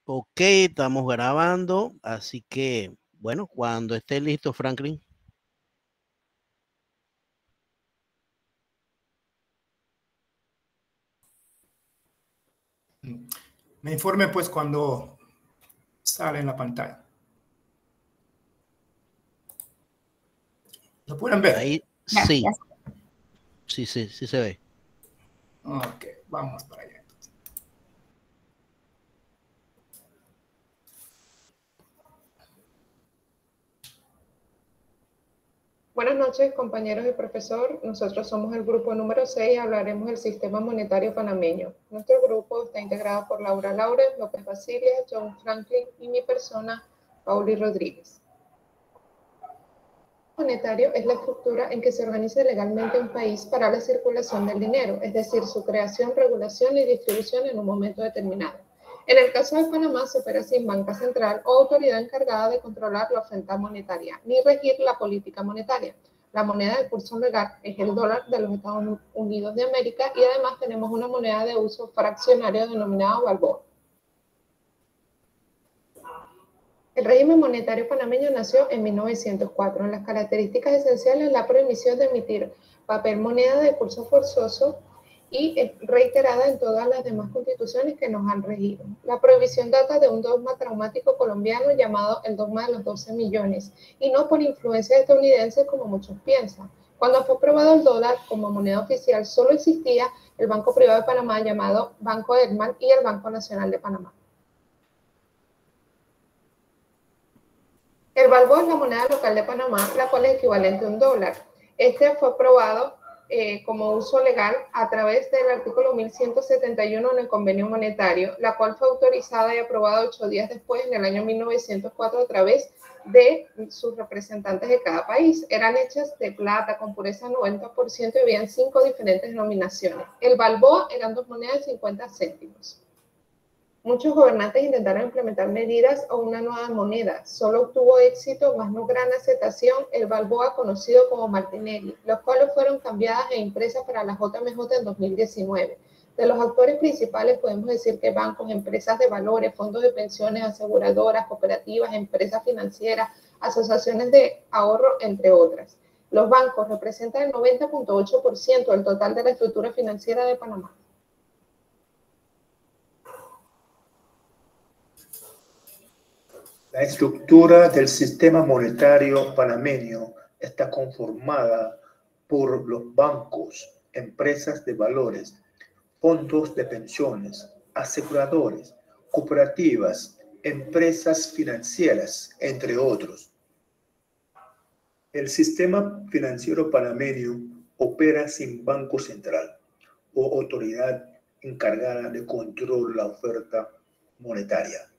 Ok, estamos grabando, así que, bueno, cuando esté listo, Franklin. Me informe pues cuando sale en la pantalla. ¿Lo pueden ver? Ahí sí, Gracias. sí se ve. Ok, vamos para allá. Buenas noches, compañeros y profesor. Nosotros somos el grupo número 6 y hablaremos del sistema monetario panameño. Nuestro grupo está integrado por Laura Laures, López Basilia, John Franklin y mi persona, Pauli Rodríguez. El monetario es la estructura en que se organiza legalmente un país para la circulación del dinero, es decir, su creación, regulación y distribución en un momento determinado. En el caso de Panamá se opera sin banca central o autoridad encargada de controlar la oferta monetaria, ni regir la política monetaria. La moneda de curso legal es el dólar de los Estados Unidos de América y además tenemos una moneda de uso fraccionario denominada balboa. El régimen monetario panameño nació en 1904. En las características esenciales, la prohibición de emitir papel moneda de curso forzoso y es reiterada en todas las demás constituciones que nos han regido. La prohibición data de un dogma traumático colombiano llamado el dogma de los 12 millones y no por influencia estadounidense como muchos piensan. Cuando fue aprobado el dólar como moneda oficial, solo existía el Banco Privado de Panamá llamado Banco Edman y el Banco Nacional de Panamá. El balboa es la moneda local de Panamá, la cual es equivalente a un dólar. Este fue aprobado como uso legal a través del artículo 1171 en el convenio monetario, la cual fue autorizada y aprobada 8 días después, en el año 1904, a través de sus representantes de cada país. Eran hechas de plata con pureza 90% y habían 5 diferentes denominaciones. El balboa eran 2 monedas de 50 céntimos. Muchos gobernantes intentaron implementar medidas o una nueva moneda. Solo obtuvo éxito, más no gran aceptación, el balboa conocido como Martinelli, los cuales fueron cambiadas e impresas para la JMJ en 2019. De los actores principales podemos decir que bancos, empresas de valores, fondos de pensiones, aseguradoras, cooperativas, empresas financieras, asociaciones de ahorro, entre otras. Los bancos representan el 90.8% del total de la estructura financiera de Panamá. La estructura del sistema monetario panameño está conformada por los bancos, empresas de valores, fondos de pensiones, aseguradores, cooperativas, empresas financieras, entre otros. El sistema financiero panameño opera sin banco central o autoridad encargada de controlar la oferta monetaria.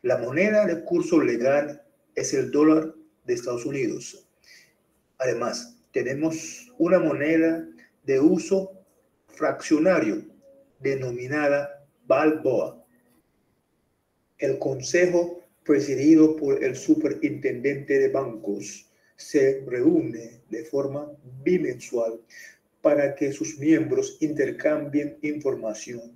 La moneda de curso legal es el dólar de Estados Unidos. Además, tenemos una moneda de uso fraccionario denominada balboa. El Consejo, presidido por el Superintendente de Bancos, se reúne de forma bimensual para que sus miembros intercambien información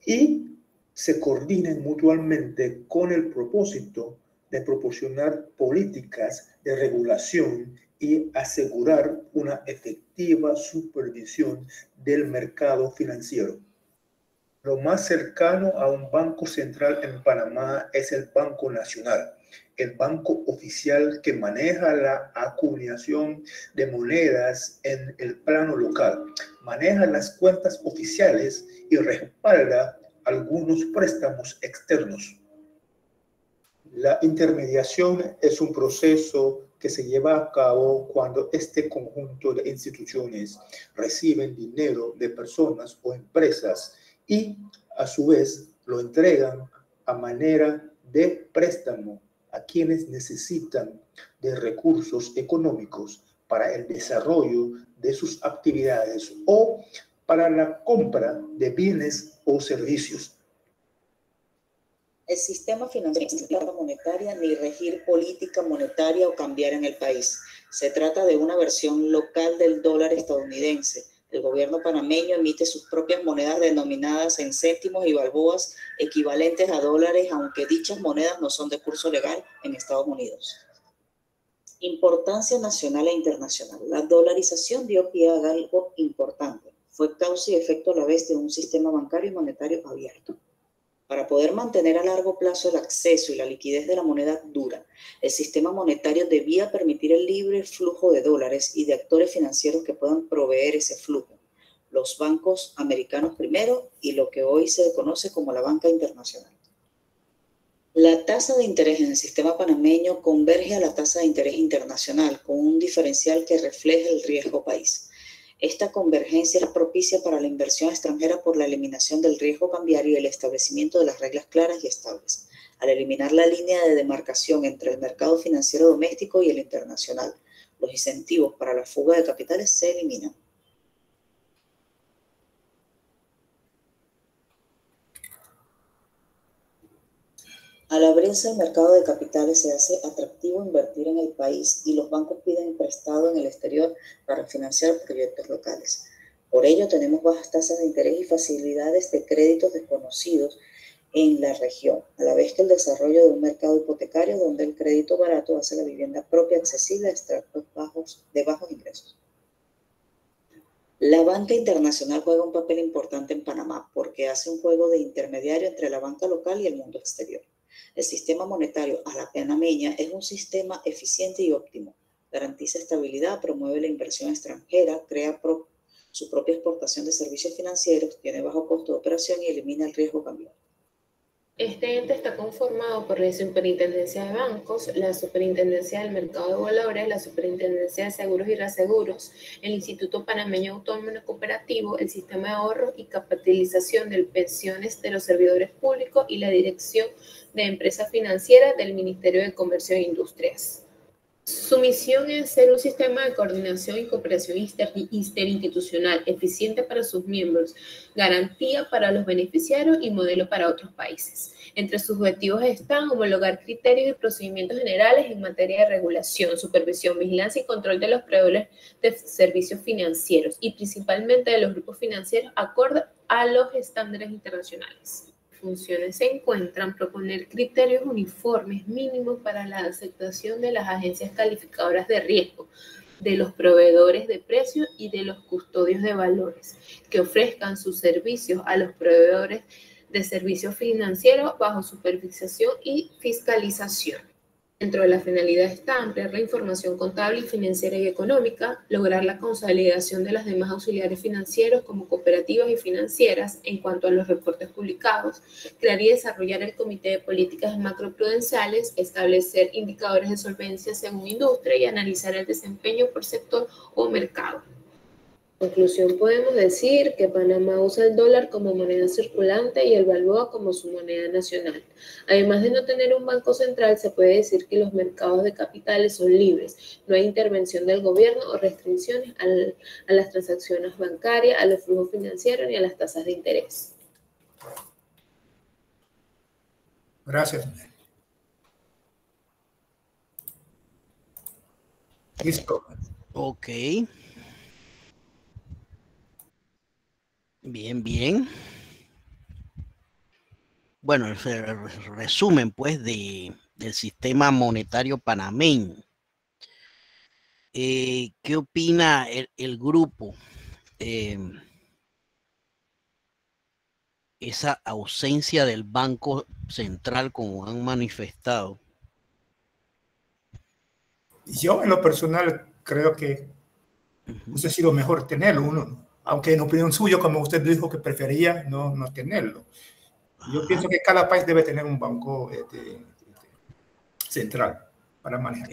y se coordinen mutuamente con el propósito de proporcionar políticas de regulación y asegurar una efectiva supervisión del mercado financiero. Lo más cercano a un banco central en Panamá es el Banco Nacional, el banco oficial que maneja la acuñación de monedas en el plano local, maneja las cuentas oficiales y respalda algunos préstamos externos. La intermediación es un proceso que se lleva a cabo cuando este conjunto de instituciones reciben dinero de personas o empresas y a su vez lo entregan a manera de préstamo a quienes necesitan de recursos económicos para el desarrollo de sus actividades o para la compra de bienes o servicios. El sistema financiero no es monetaria ni regir política monetaria o cambiar en el país. Se trata de una versión local del dólar estadounidense, El gobierno panameño emite sus propias monedas denominadas en céntimos y balboas equivalentes a dólares, aunque dichas monedas no son de curso legal en Estados Unidos. Importancia nacional e internacional. La dolarización dio pie a algo importante. Fue causa y efecto a la vez de un sistema bancario y monetario abierto. Para poder mantener a largo plazo el acceso y la liquidez de la moneda dura, el sistema monetario debía permitir el libre flujo de dólares y de actores financieros que puedan proveer ese flujo. Los bancos americanos primero y lo que hoy se conoce como la banca internacional. La tasa de interés en el sistema panameño converge a la tasa de interés internacional con un diferencial que refleja el riesgo país. Esta convergencia es propicia para la inversión extranjera por la eliminación del riesgo cambiario y el establecimiento de las reglas claras y estables. Al eliminar la línea de demarcación entre el mercado financiero doméstico y el internacional, los incentivos para la fuga de capitales se eliminan. Al abrirse el mercado de capitales se hace atractivo invertir en el país y los bancos piden prestado en el exterior para financiar proyectos locales. Por ello tenemos bajas tasas de interés y facilidades de créditos desconocidos en la región, a la vez que el desarrollo de un mercado hipotecario donde el crédito barato hace la vivienda propia accesible a estratos de bajos ingresos. La banca internacional juega un papel importante en Panamá porque hace un juego de intermediario entre la banca local y el mundo exterior. El sistema monetario a la panameña es un sistema eficiente y óptimo. Garantiza estabilidad, promueve la inversión extranjera, crea su propia exportación de servicios financieros, tiene bajo costo de operación y elimina el riesgo cambiario. Este ente está conformado por la Superintendencia de Bancos, la Superintendencia del Mercado de Valores, la Superintendencia de Seguros y Reaseguros, el Instituto Panameño Autónomo Cooperativo, el Sistema de Ahorro y Capitalización de Pensiones de los Servidores Públicos y la Dirección de Empresas Financieras del Ministerio de Comercio e Industrias. Su misión es ser un sistema de coordinación y cooperación interinstitucional eficiente para sus miembros, garantía para los beneficiarios y modelo para otros países. Entre sus objetivos están homologar criterios y procedimientos generales en materia de regulación, supervisión, vigilancia y control de los proveedores de servicios financieros y principalmente de los grupos financieros acorde a los estándares internacionales. Funciones se encuentran proponer criterios uniformes mínimos para la aceptación de las agencias calificadoras de riesgo, de los proveedores de precios y de los custodios de valores, que ofrezcan sus servicios a los proveedores de servicios financieros bajo supervisión y fiscalización. Dentro de la finalidad está ampliar la información contable, financiera y económica, lograr la consolidación de las demás auxiliares financieros como cooperativas y financieras en cuanto a los reportes publicados, crear y desarrollar el comité de políticas macroprudenciales, establecer indicadores de solvencia según industria y analizar el desempeño por sector o mercado. En conclusión, podemos decir que Panamá usa el dólar como moneda circulante y el balboa como su moneda nacional. Además de no tener un banco central, se puede decir que los mercados de capitales son libres. No hay intervención del gobierno o restricciones a las transacciones bancarias, a los flujos financieros ni a las tasas de interés. Gracias. Listo. Ok. Bien, bien. Bueno, el resumen pues del sistema monetario panameño. ¿Qué opina el grupo? Esa ausencia del Banco Central como han manifestado. Yo en lo personal creo que hubiese sido mejor tenerlo, aunque en opinión suya, como usted dijo que prefería no tenerlo. Yo pienso que cada país debe tener un banco central para manejar.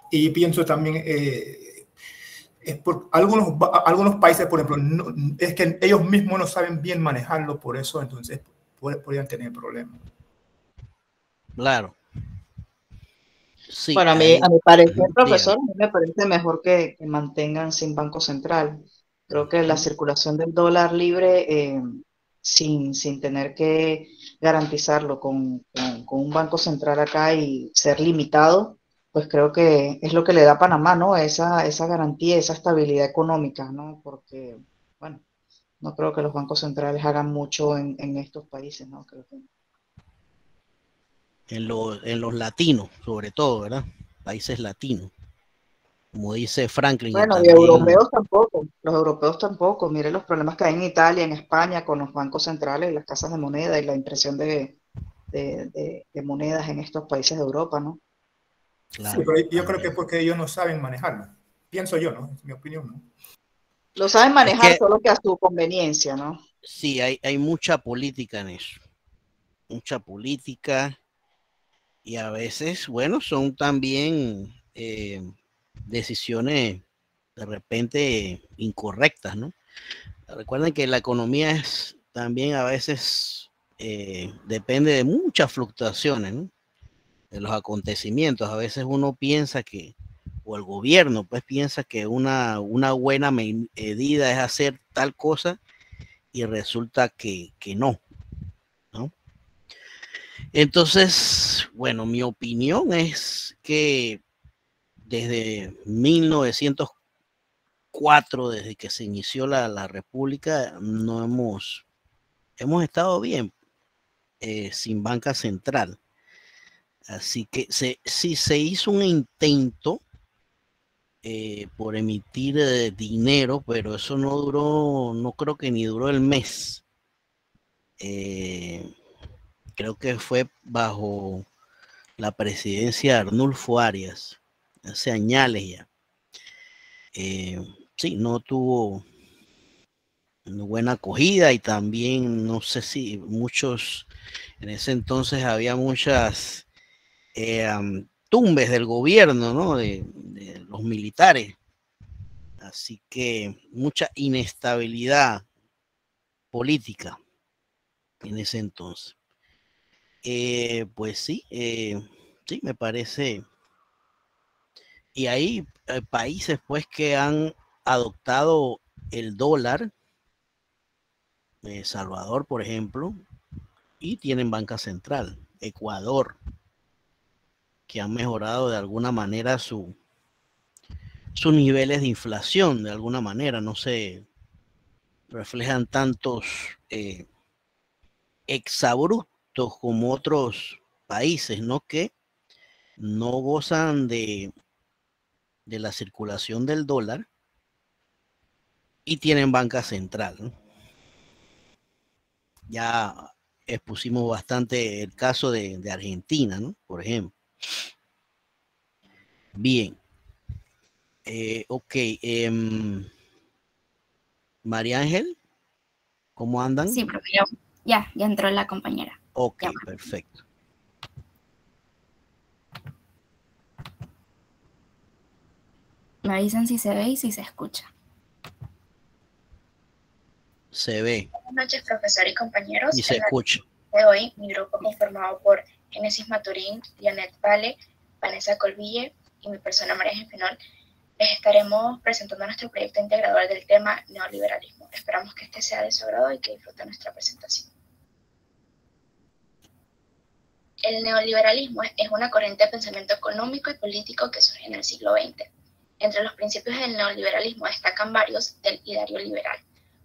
Y pienso también, es por algunos países, por ejemplo, es que ellos mismos no saben bien manejarlo, por eso entonces podrían tener problemas. Claro. Sí, bueno, a mi parecer, profesor, me parece mejor que mantengan sin banco central. Creo que la circulación del dólar libre, sin tener que garantizarlo con un banco central acá y ser limitado, pues creo que es lo que le da a Panamá, ¿no? Esa garantía, esa estabilidad económica, ¿no? Porque bueno, no creo que los bancos centrales hagan mucho en estos países, ¿no? Creo que... En los latinos, sobre todo, ¿verdad? Países latinos. Como dice Franklin, que Bueno, y también... europeos tampoco, los europeos tampoco. Mire los problemas que hay en Italia, en España, con los bancos centrales, las casas de moneda y la impresión de monedas en estos países de Europa, ¿no? Claro, sí, pero yo creo que es porque ellos no saben manejarlo. Pienso yo, ¿no? Es mi opinión, ¿no? Lo saben es manejar que solo que a su conveniencia, ¿no? sí, hay mucha política en eso. Mucha política. Y a veces, bueno, son también decisiones de repente incorrectas, ¿no? Recuerden que la economía es también a veces depende de muchas fluctuaciones, ¿no? De los acontecimientos. A veces uno piensa que, o el gobierno pues piensa que una buena medida es hacer tal cosa y resulta que no, ¿no? Entonces, bueno, mi opinión es que desde 1904, desde que se inició la República, no hemos estado bien sin banca central. Así que si se hizo un intento por emitir dinero, pero eso no duró, no creo que ni duró el mes. Creo que fue bajo la presidencia de Arnulfo Arias, hace años ya. Sí, no tuvo una buena acogida y también no sé si muchos, en ese entonces había muchas tumbes del gobierno, ¿no? De los militares. Así que mucha inestabilidad política en ese entonces. Pues sí, sí, me parece. Y hay países pues que han adoptado el dólar, Salvador, por ejemplo, y tienen banca central. Ecuador, que han mejorado de alguna manera sus niveles de inflación, de alguna manera, no se reflejan tantos exabruptos como otros países, ¿no? Que no gozan de la circulación del dólar y tienen banca central, ¿no? Ya expusimos bastante el caso de Argentina, ¿no? Por ejemplo. Bien. Ok. María Ángel, ¿cómo andan? Sí, profe, ya entró la compañera. Ok, Ya. perfecto. Me avisan si se ve y si se escucha. Se ve. Buenas noches, profesor y compañeros. Y se escucha. De hoy, mi grupo conformado por Génesis Maturín, Janet Vale, Vanessa Colville y mi persona María Genol, les estaremos presentando nuestro proyecto integrador del tema neoliberalismo. Esperamos que este sea de su agrado y que disfruten nuestra presentación. El neoliberalismo es una corriente de pensamiento económico y político que surge en el siglo XX. Entre los principios del neoliberalismo destacan varios del ideario liberal,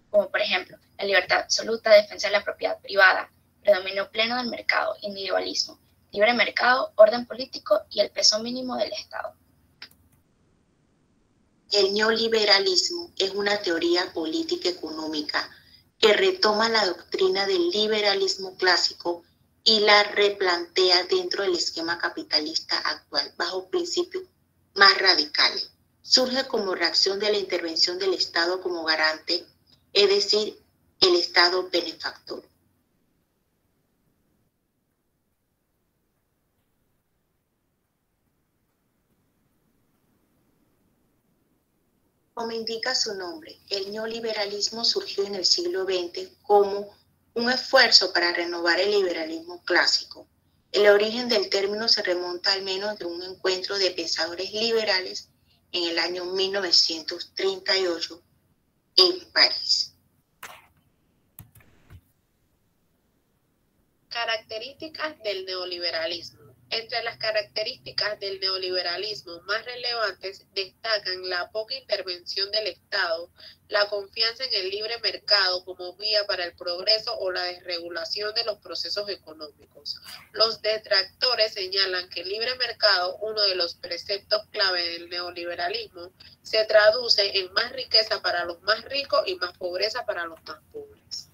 como por ejemplo la libertad absoluta, defensa de la propiedad privada, predominio pleno del mercado, individualismo, libre mercado, orden político y el peso mínimo del Estado. El neoliberalismo es una teoría política económica que retoma la doctrina del liberalismo clásico y la replantea dentro del esquema capitalista actual, bajo principios más radicales. Surge como reacción de la intervención del Estado como garante, es decir, el Estado benefactor. Como indica su nombre, el neoliberalismo surgió en el siglo XX como un esfuerzo para renovar el liberalismo clásico. El origen del término se remonta al menos de un encuentro de pensadores liberales en el año 1938 en París. Características del neoliberalismo. Entre las características del neoliberalismo más relevantes destacan la poca intervención del Estado, la confianza en el libre mercado como vía para el progreso o la desregulación de los procesos económicos. Los detractores señalan que el libre mercado, uno de los preceptos clave del neoliberalismo, se traduce en más riqueza para los más ricos y más pobreza para los más pobres.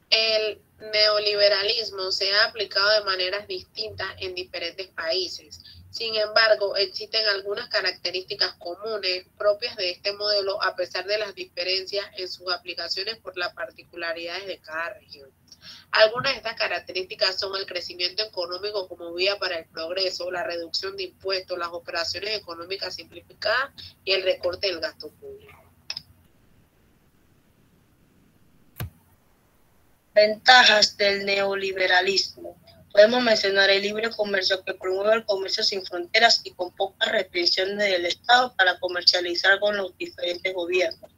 El neoliberalismo se ha aplicado de maneras distintas en diferentes países. Sin embargo, existen algunas características comunes propias de este modelo a pesar de las diferencias en sus aplicaciones por las particularidades de cada región. Algunas de estas características son el crecimiento económico como vía para el progreso, la reducción de impuestos, las operaciones económicas simplificadas y el recorte del gasto público. Ventajas del neoliberalismo. Podemos mencionar el libre comercio, que promueve el comercio sin fronteras y con pocas restricciones del Estado para comercializar con los diferentes gobiernos.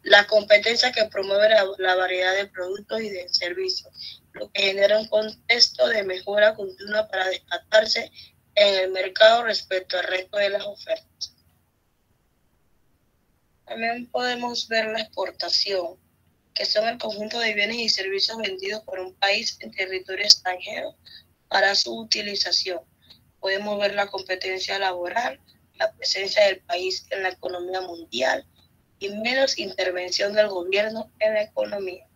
La competencia, que promueve la variedad de productos y de servicios, lo que genera un contexto de mejora continua para destacarse en el mercado respecto al resto de las ofertas. También podemos ver la exportación, que son el conjunto de bienes y servicios vendidos por un país en territorio extranjero para su utilización. Podemos ver la competencia laboral, la presencia del país en la economía mundial y menos intervención del gobierno en la economía.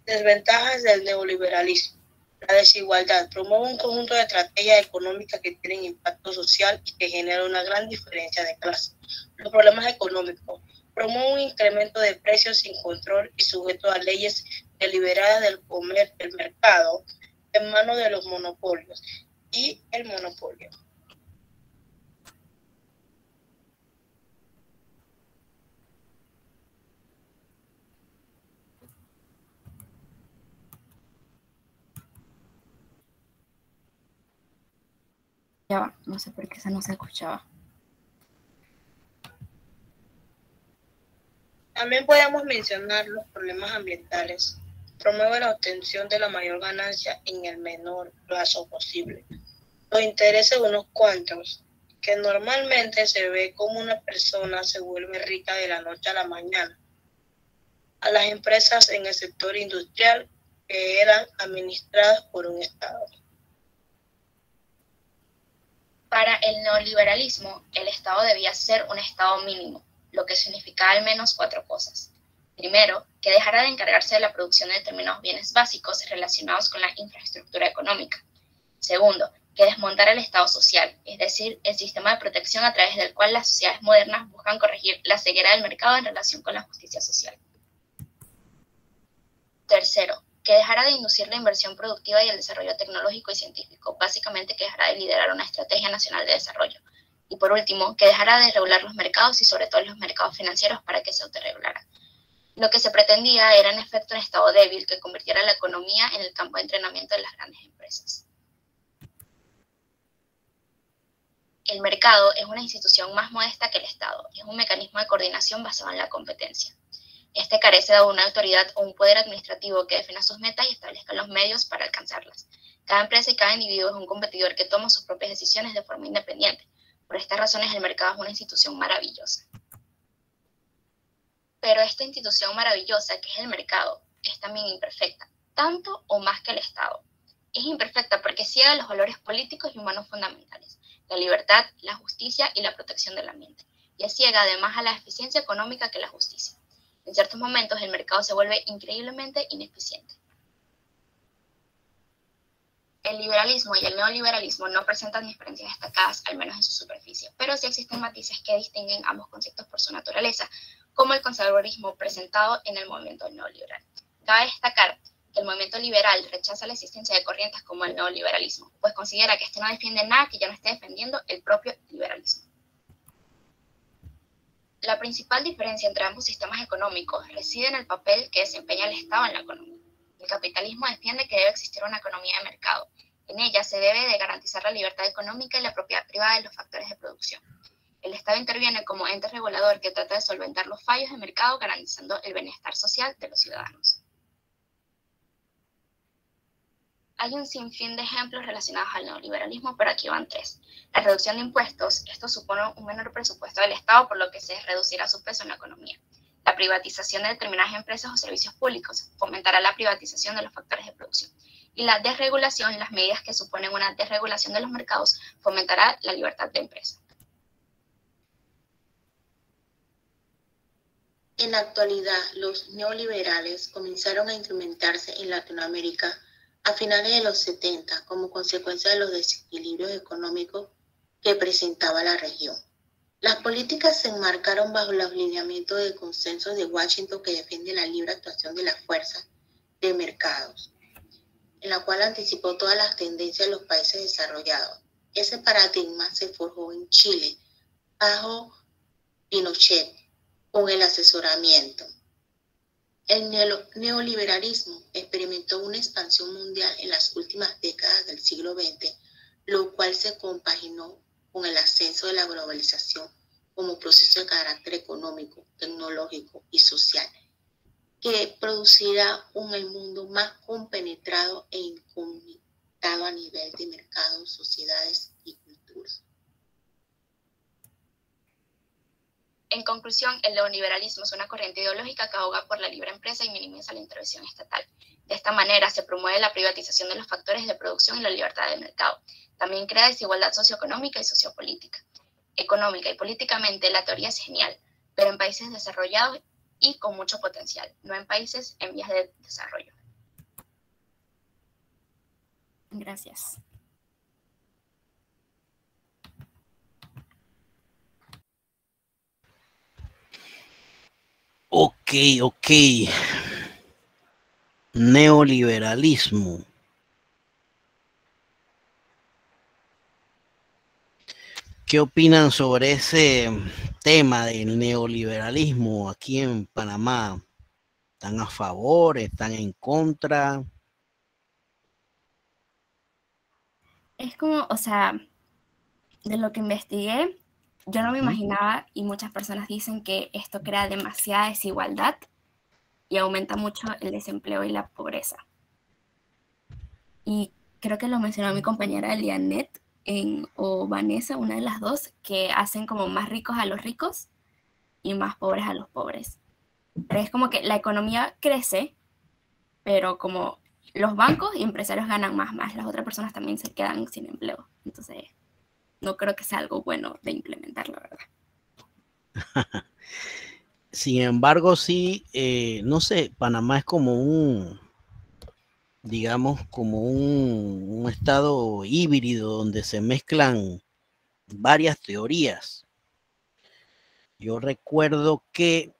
Desventajas del neoliberalismo. La desigualdad. Promueve un conjunto de estrategias económicas que tienen impacto social y que generan una gran diferencia de clase. Los problemas económicos. Promueve un incremento de precios sin control y sujeto a leyes deliberadas del mercado en manos de los monopolios y el monopolio. Ya va, no sé por qué esa no se escuchaba. También podemos mencionar los problemas ambientales. Promueve la obtención de la mayor ganancia en el menor plazo posible. Los intereses de unos cuantos, que normalmente se ve como una persona se vuelve rica de la noche a la mañana. A las empresas en el sector industrial que eran administradas por un Estado. Para el neoliberalismo, el Estado debía ser un Estado mínimo, lo que significaba al menos 4 cosas. Primero, que dejara de encargarse de la producción de determinados bienes básicos relacionados con la infraestructura económica. Segundo, que desmontara el Estado social, es decir, el sistema de protección a través del cual las sociedades modernas buscan corregir la ceguera del mercado en relación con la justicia social. Tercero, que dejara de inducir la inversión productiva y el desarrollo tecnológico y científico, básicamente que dejara de liderar una estrategia nacional de desarrollo. Y por último, que dejara de regular los mercados y sobre todo los mercados financieros para que se autorregularan. Lo que se pretendía era en efecto un Estado débil que convirtiera la economía en el campo de entrenamiento de las grandes empresas. El mercado es una institución más modesta que el Estado, es un mecanismo de coordinación basado en la competencia. Este carece de una autoridad o un poder administrativo que defina sus metas y establezca los medios para alcanzarlas. Cada empresa y cada individuo es un competidor que toma sus propias decisiones de forma independiente. Por estas razones, el mercado es una institución maravillosa. Pero esta institución maravillosa, que es el mercado, es también imperfecta, tanto o más que el Estado. Es imperfecta porque ciega los valores políticos y humanos fundamentales, la libertad, la justicia y la protección del ambiente. Y es ciega además a la eficiencia económica que la justicia. En ciertos momentos el mercado se vuelve increíblemente ineficiente. El liberalismo y el neoliberalismo no presentan diferencias destacadas, al menos en su superficie, pero sí existen matices que distinguen ambos conceptos por su naturaleza, como el conservadurismo presentado en el movimiento neoliberal. Cabe destacar que el movimiento liberal rechaza la existencia de corrientes como el neoliberalismo, pues considera que este no defiende nada que ya no esté defendiendo el propio liberalismo. La principal diferencia entre ambos sistemas económicos reside en el papel que desempeña el Estado en la economía. El capitalismo defiende que debe existir una economía de mercado. En ella se debe de garantizar la libertad económica y la propiedad privada de los factores de producción. El Estado interviene como ente regulador que trata de solventar los fallos de mercado garantizando el bienestar social de los ciudadanos. Hay un sinfín de ejemplos relacionados al neoliberalismo, pero aquí van 3. La reducción de impuestos. Esto supone un menor presupuesto del Estado, por lo que se reducirá su peso en la economía. La privatización de determinadas empresas o servicios públicos fomentará la privatización de los factores de producción. Y la desregulación, las medidas que suponen una desregulación de los mercados, fomentará la libertad de empresa. En la actualidad, los neoliberales comenzaron a implementarse en Latinoamérica a finales de los 70 como consecuencia de los desequilibrios económicos que presentaba la región. Las políticas se enmarcaron bajo los lineamientos de consenso de Washington que defiende la libre actuación de las fuerzas de mercados, en la cual anticipó todas las tendencias de los países desarrollados. Ese paradigma se forjó en Chile bajo Pinochet con el asesoramiento. El neoliberalismo experimentó una expansión mundial en las últimas décadas del siglo XX, lo cual se compaginó con el ascenso de la globalización como proceso de carácter económico, tecnológico y social, que producirá un mundo más compenetrado e incomunicado a nivel de mercados, sociedades y culturas. En conclusión, el neoliberalismo es una corriente ideológica que aboga por la libre empresa y minimiza la intervención estatal. De esta manera se promueve la privatización de los factores de producción y la libertad de mercado. También crea desigualdad socioeconómica y sociopolítica. Económica y políticamente la teoría es genial, pero en países desarrollados y con mucho potencial, no en países en vías de desarrollo. Gracias. Ok. Neoliberalismo. ¿Qué opinan sobre ese tema del neoliberalismo aquí en Panamá? ¿Están a favor? ¿Están en contra? Es como, o sea, de lo que investigué, yo no me imaginaba, y muchas personas dicen que esto crea demasiada desigualdad y aumenta mucho el desempleo y la pobreza. Y creo que lo mencionó mi compañera Elianet o Vanessa, una de las dos, que hacen como más ricos a los ricos y más pobres a los pobres. Pero es como que la economía crece, pero como los bancos y empresarios ganan más, las otras personas también se quedan sin empleo. Entonces, no creo que sea algo bueno de implementar, la verdad. Sin embargo, sí, no sé, Panamá es como digamos, como un estado híbrido donde se mezclan varias teorías. Yo recuerdo que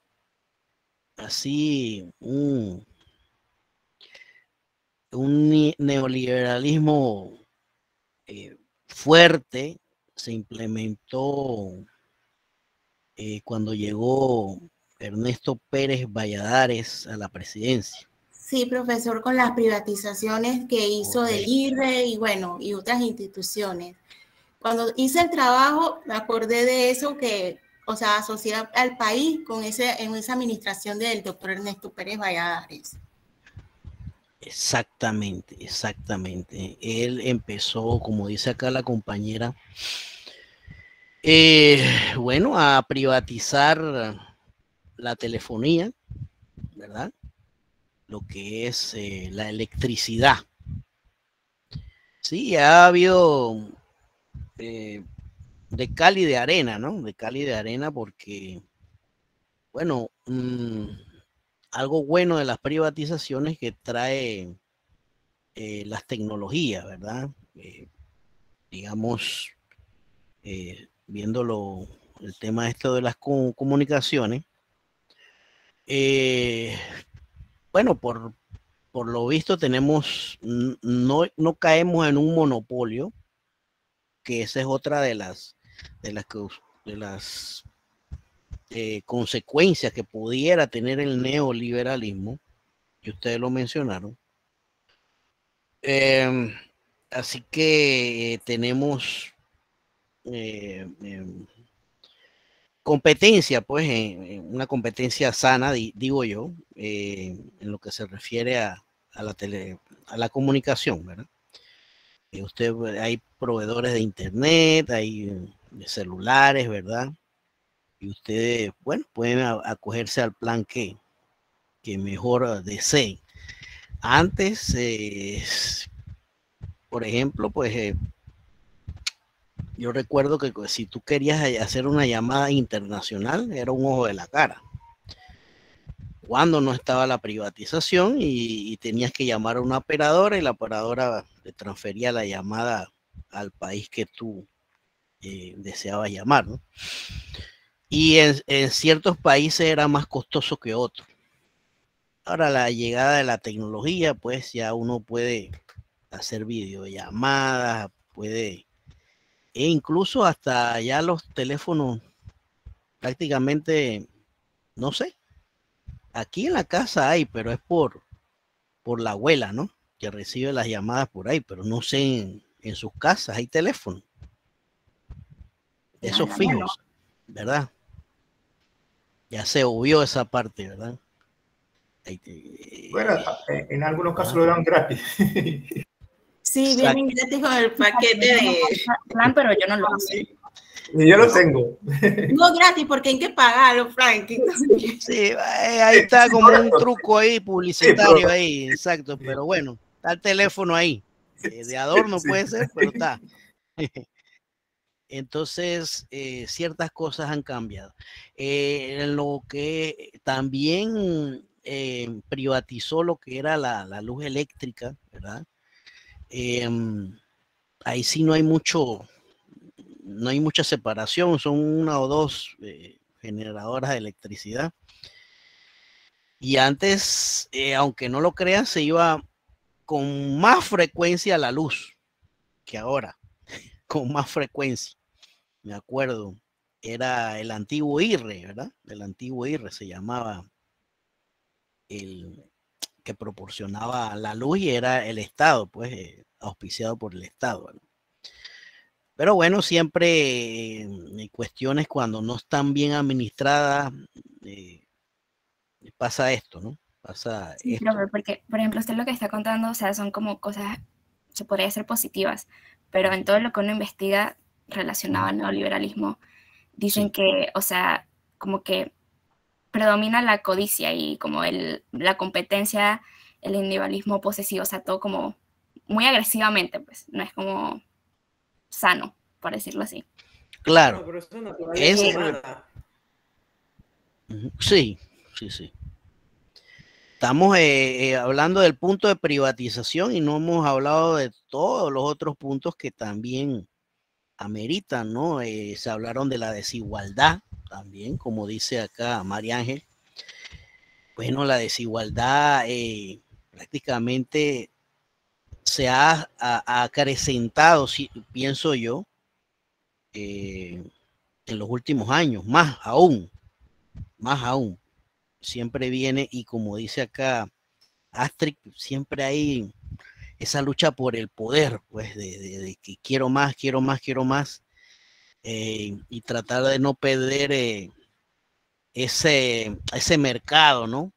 así un neoliberalismo fuerte se implementó cuando llegó Ernesto Pérez Valladares a la presidencia. Sí, profesor, con las privatizaciones que hizo del IRRE y bueno, y otras instituciones. Cuando hice el trabajo, me acordé de eso que, o sea, asocié al país con en esa administración del doctor Ernesto Pérez Valladares. Exactamente. Él empezó, como dice acá la compañera, bueno, a privatizar la telefonía, ¿verdad? Lo que es la electricidad. Sí, ha habido de cal y de arena, ¿no? De cal y de arena porque, bueno, algo bueno de las privatizaciones que trae las tecnologías, ¿verdad? Digamos, viéndolo, el tema esto de las comunicaciones, bueno, por lo visto tenemos, no caemos en un monopolio, que esa es otra de las consecuencias que pudiera tener el neoliberalismo, que ustedes lo mencionaron. Así que tenemos competencia, pues, una competencia sana, digo yo, en lo que se refiere a la comunicación, ¿verdad? Hay proveedores de internet, hay de celulares, ¿verdad? Y ustedes, bueno, pueden acogerse al plan que mejor deseen. Antes, por ejemplo, pues yo recuerdo que si tú querías hacer una llamada internacional, era un ojo de la cara. Cuando no estaba la privatización y tenías que llamar a una operadora y la operadora te transfería la llamada al país que tú deseabas llamar, ¿no? Y en ciertos países era más costoso que otros. Ahora la llegada de la tecnología, pues ya uno puede hacer videollamadas, e incluso hasta ya los teléfonos prácticamente, no sé, aquí en la casa hay, pero es por la abuela, ¿no? Que recibe las llamadas por ahí, pero no sé en sus casas hay teléfono. Esos fijos, ¿verdad? Ya se obvió esa parte, ¿verdad? Bueno, en algunos casos lo dan gratis. Sí, vienen gratis con el paquete de plan, pero yo no lo uso. Y yo lo tengo. No gratis, porque hay que pagarlo, Frank. Sí, ahí está como un truco ahí publicitario ahí, exacto, pero bueno, está el teléfono ahí. De adorno puede ser, pero está. Entonces, ciertas cosas han cambiado. En lo que también privatizó lo que era la luz eléctrica, ¿verdad? Ahí sí no hay mucha separación, son una o dos generadoras de electricidad. Y antes, aunque no lo crean, se iba con más frecuencia la luz que ahora, con más frecuencia. Me acuerdo, era el antiguo IRRE, ¿verdad? El antiguo IRRE se llamaba, el que proporcionaba la luz y era el Estado, pues auspiciado por el Estado, ¿verdad? Pero bueno, siempre cuestiones cuando no están bien administradas, pasa esto, ¿no? Pasa sí, esto. Pero porque, por ejemplo, usted lo que está contando, o sea, son como cosas, se podría ser positivas, pero en todo lo que uno investiga relacionado al neoliberalismo, dicen que, o sea, como que predomina la codicia y como la competencia, el individualismo posesivo, o sea, todo como muy agresivamente, pues, no es como sano, por decirlo así. Claro. No, pero eso es naturaleza humana. Sí. Estamos hablando del punto de privatización y no hemos hablado de todos los otros puntos que también ameritan, ¿no? Se hablaron de la desigualdad también, como dice acá María Ángel. Bueno, la desigualdad prácticamente se ha acrecentado, pienso yo, en los últimos años, más aún. Siempre viene, y como dice acá Astrid, siempre hay esa lucha por el poder, pues, de que quiero más, y tratar de no perder ese mercado, ¿no?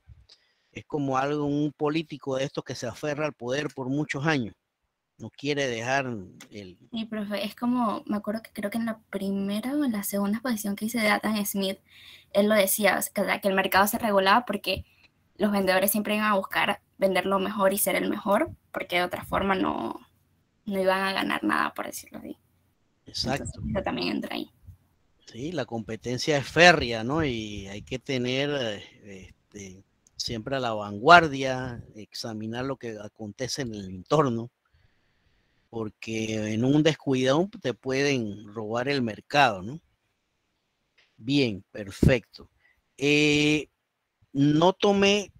Es como un político de estos que se aferra al poder por muchos años. No quiere dejar el... Sí, profe, es como, me acuerdo que creo que en la primera o en la segunda exposición que hice de Adam Smith, él lo decía, o sea, que el mercado se regulaba porque los vendedores siempre iban a buscar vender lo mejor y ser el mejor, porque de otra forma no iban a ganar nada, por decirlo así. Exacto. Entonces, eso también entra ahí. Sí, la competencia es férrea, ¿no? Y hay que tener siempre a la vanguardia, examinar lo que acontece en el entorno, porque en un descuidado te pueden robar el mercado, ¿no? Bien, perfecto. No tomé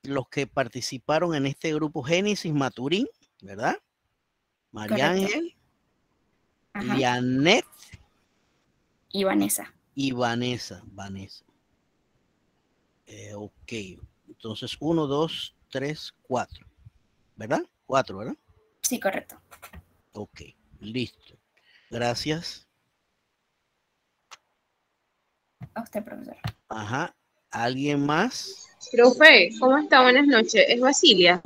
los que participaron en este grupo: Génesis, Maturín, ¿verdad? María Ángel, Lianet y Vanessa. Ok, entonces 1, 2, 3, 4, ¿verdad? 4, ¿verdad? Sí, correcto. Ok, listo. Gracias. A usted, profesor. Ajá. ¿Alguien más? Profe, ¿cómo está? Buenas noches. Es Basilia.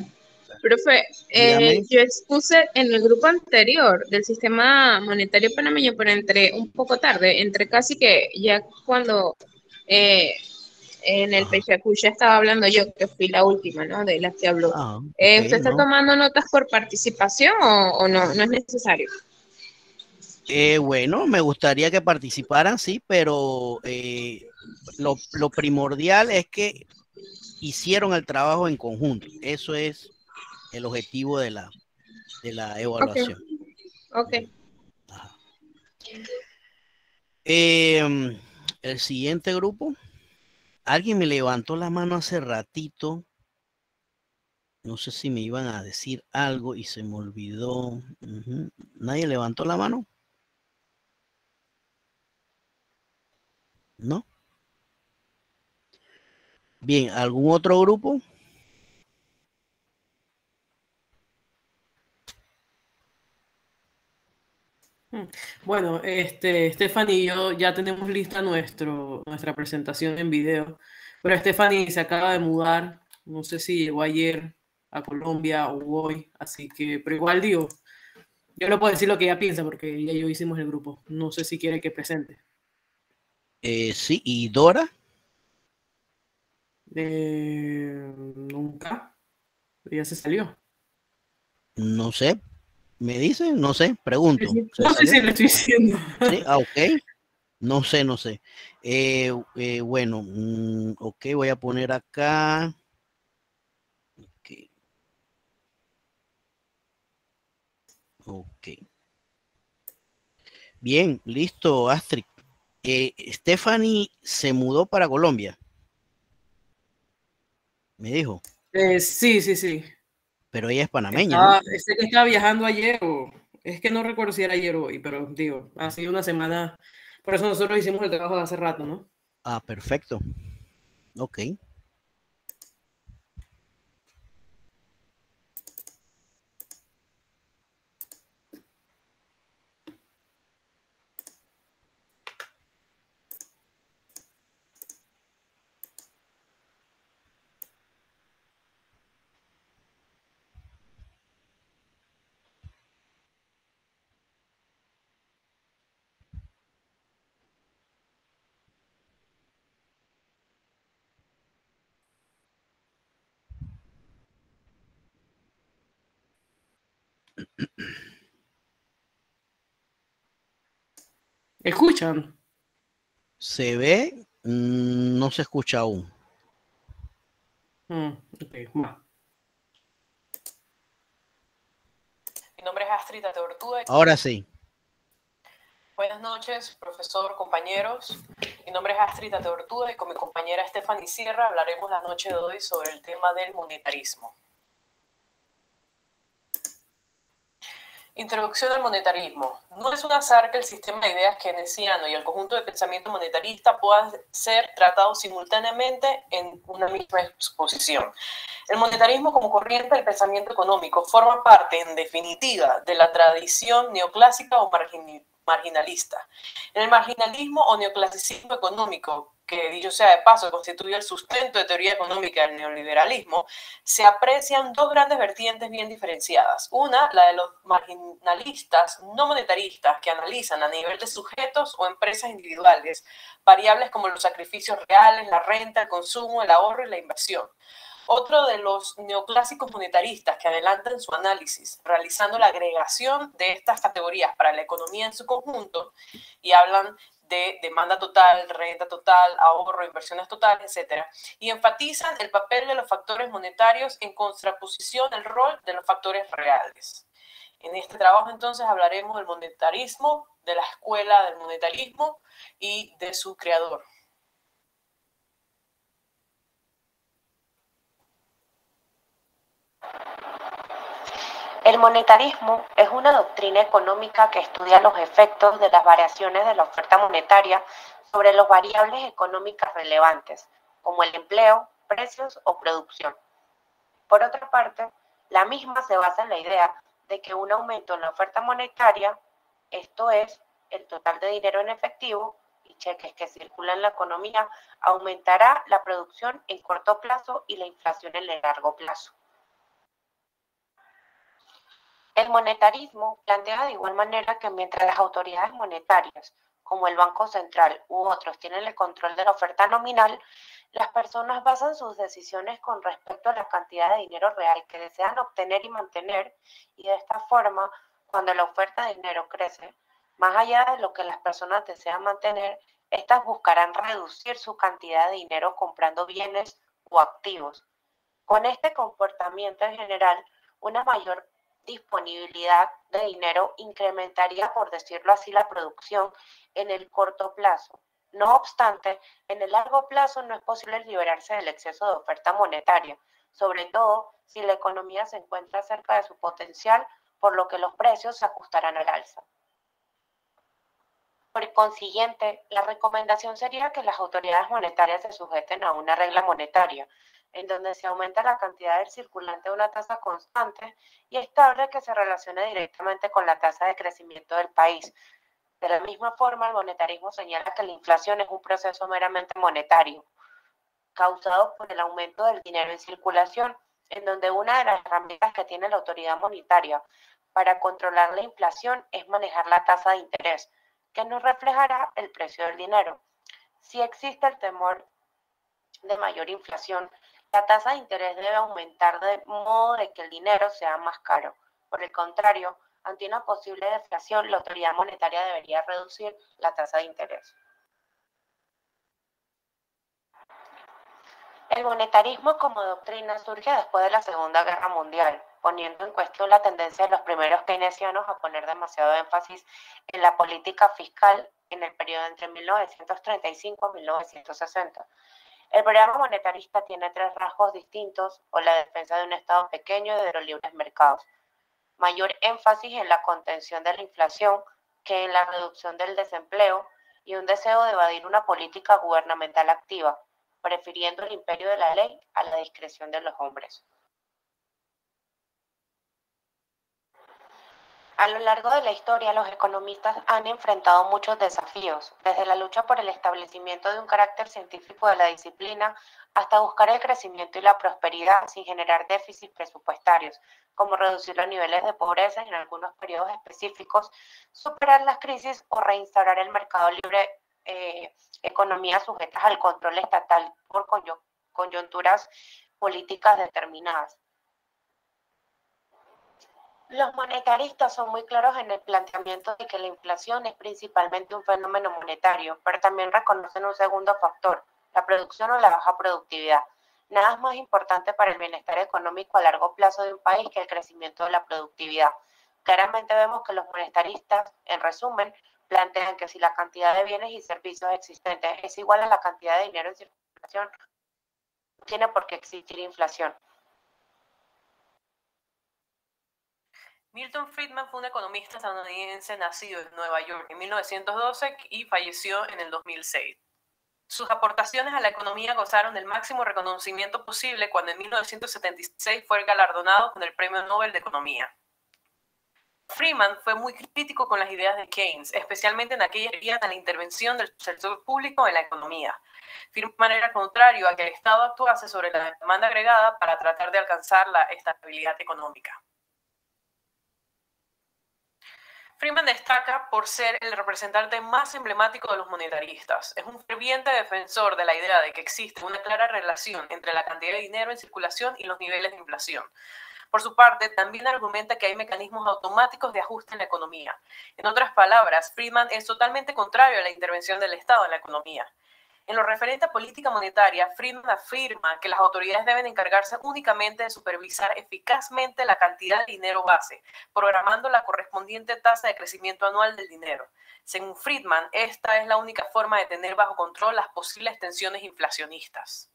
Profe, Dígame. yo expuse en el grupo anterior del sistema monetario panameño, pero entré un poco tarde, entré casi que ya cuando en el Pechacuy ya estaba hablando yo, que fui la última, ¿no? De las que habló. Ok, ¿Usted está no. tomando notas por participación o no? No es necesario. Bueno, me gustaría que participaran, sí, pero lo primordial es que hicieron el trabajo en conjunto. Eso es el objetivo de la Ok, evaluación. ok. Ajá. El siguiente grupo, alguien me levantó la mano hace ratito. No sé si me iban a decir algo y se me olvidó. Ujú. ¿Nadie levantó la mano? ¿No? Bien, ¿algún otro grupo? Bueno, Stephanie y yo ya tenemos lista nuestra presentación en video, pero Stephanie se acaba de mudar, no sé si llegó ayer a Colombia o hoy, así que, pero igual digo, yo no puedo decir lo que ella piensa porque ella y yo hicimos el grupo, no sé si quiere que presente. Sí, ¿y Dora? Nunca, ella se salió. No sé, me dice, no sé, pregunto. ¿Se No sé salió? si le estoy diciendo. Sí, ok. No sé, no sé. Bueno, ok, voy a poner acá. Ok. Ok. Bien, listo, Astrid. Stephanie se mudó para Colombia, me dijo, Sí, sí, sí. pero ella es panameña, ¿no? Sé que estaba viajando ayer o es que no recuerdo si era ayer o hoy, pero digo, ha sido una semana, por eso nosotros hicimos el trabajo de hace rato, ¿no? Ah, perfecto. Ok. ¿Escuchan? Se ve, no se escucha aún. Ok, va. Mi nombre es Astrid Ateortúa. Ahora sí. Buenas noches, profesor, compañeros. Mi nombre es Astrid Ateortúa y con mi compañera Stephanie Sierra hablaremos la noche de hoy sobre el tema del monetarismo. Introducción al monetarismo. No es un azar que el sistema de ideas keynesiano y el conjunto de pensamiento monetarista puedan ser tratados simultáneamente en una misma exposición. El monetarismo como corriente del pensamiento económico forma parte, en definitiva, de la tradición neoclásica o marginalista. En el marginalismo o neoclasicismo económico, que dicho sea de paso constituye el sustento de teoría económica del neoliberalismo, se aprecian dos grandes vertientes bien diferenciadas. Una, la de los marginalistas no monetaristas, que analizan a nivel de sujetos o empresas individuales variables como los sacrificios reales, la renta, el consumo, el ahorro y la inversión. Otro de los neoclásicos monetaristas que adelantan su análisis, realizando la agregación de estas categorías para la economía en su conjunto, y hablan de demanda total, renta total, ahorro, inversiones totales, etc. Y enfatizan el papel de los factores monetarios en contraposición al rol de los factores reales. En este trabajo entonces hablaremos del monetarismo, de la escuela del monetarismo y de su creador. El monetarismo es una doctrina económica que estudia los efectos de las variaciones de la oferta monetaria sobre las variables económicas relevantes, como el empleo, precios o producción. Por otra parte, la misma se basa en la idea de que un aumento en la oferta monetaria, esto es, el total de dinero en efectivo y cheques que circulan en la economía, aumentará la producción en corto plazo y la inflación en el largo plazo. El monetarismo plantea de igual manera que mientras las autoridades monetarias, como el Banco Central u otros, tienen el control de la oferta nominal, las personas basan sus decisiones con respecto a la cantidad de dinero real que desean obtener y mantener, y de esta forma, cuando la oferta de dinero crece, más allá de lo que las personas desean mantener, estas buscarán reducir su cantidad de dinero comprando bienes o activos. Con este comportamiento en general, una mayor disponibilidad de dinero incrementaría, por decirlo así, la producción en el corto plazo. No obstante, en el largo plazo no es posible liberarse del exceso de oferta monetaria, sobre todo si la economía se encuentra cerca de su potencial, por lo que los precios se ajustarán al alza. Por consiguiente, la recomendación sería que las autoridades monetarias se sujeten a una regla monetaria, en donde se aumenta la cantidad del circulante a una tasa constante y estable que se relacione directamente con la tasa de crecimiento del país. De la misma forma, el monetarismo señala que la inflación es un proceso meramente monetario, causado por el aumento del dinero en circulación, en donde una de las herramientas que tiene la autoridad monetaria para controlar la inflación es manejar la tasa de interés, que nos reflejará el precio del dinero. Si existe el temor de mayor inflación, la tasa de interés debe aumentar de modo de que el dinero sea más caro. Por el contrario, ante una posible deflación, la autoridad monetaria debería reducir la tasa de interés. El monetarismo como doctrina surge después de la Segunda Guerra Mundial, poniendo en cuestión la tendencia de los primeros keynesianos a poner demasiado énfasis en la política fiscal en el periodo entre 1935 y 1960. El programa monetarista tiene tres rasgos distintos: o la defensa de un Estado pequeño y de los libres mercados, mayor énfasis en la contención de la inflación que en la reducción del desempleo, y un deseo de evadir una política gubernamental activa, prefiriendo el imperio de la ley a la discreción de los hombres. A lo largo de la historia, los economistas han enfrentado muchos desafíos, desde la lucha por el establecimiento de un carácter científico de la disciplina hasta buscar el crecimiento y la prosperidad sin generar déficits presupuestarios, como reducir los niveles de pobreza en algunos periodos específicos, superar las crisis o reinstaurar el mercado libre, economías sujetas al control estatal por coyunturas políticas determinadas. Los monetaristas son muy claros en el planteamiento de que la inflación es principalmente un fenómeno monetario, pero también reconocen un segundo factor, la producción o la baja productividad. Nada es más importante para el bienestar económico a largo plazo de un país que el crecimiento de la productividad. Claramente vemos que los monetaristas, en resumen, plantean que si la cantidad de bienes y servicios existentes es igual a la cantidad de dinero en circulación, no tiene por qué existir inflación. Milton Friedman fue un economista estadounidense nacido en Nueva York en 1912 y falleció en el 2006. Sus aportaciones a la economía gozaron del máximo reconocimiento posible cuando en 1976 fue galardonado con el Premio Nobel de Economía. Friedman fue muy crítico con las ideas de Keynes, especialmente en aquellas que referían a la intervención del sector público en la economía. Friedman era contrario a que el Estado actuase sobre la demanda agregada para tratar de alcanzar la estabilidad económica. Friedman destaca por ser el representante más emblemático de los monetaristas. Es un ferviente defensor de la idea de que existe una clara relación entre la cantidad de dinero en circulación y los niveles de inflación. Por su parte, también argumenta que hay mecanismos automáticos de ajuste en la economía. En otras palabras, Friedman es totalmente contrario a la intervención del Estado en la economía. En lo referente a política monetaria, Friedman afirma que las autoridades deben encargarse únicamente de supervisar eficazmente la cantidad de dinero base, programando la correspondiente tasa de crecimiento anual del dinero. Según Friedman, esta es la única forma de tener bajo control las posibles tensiones inflacionistas.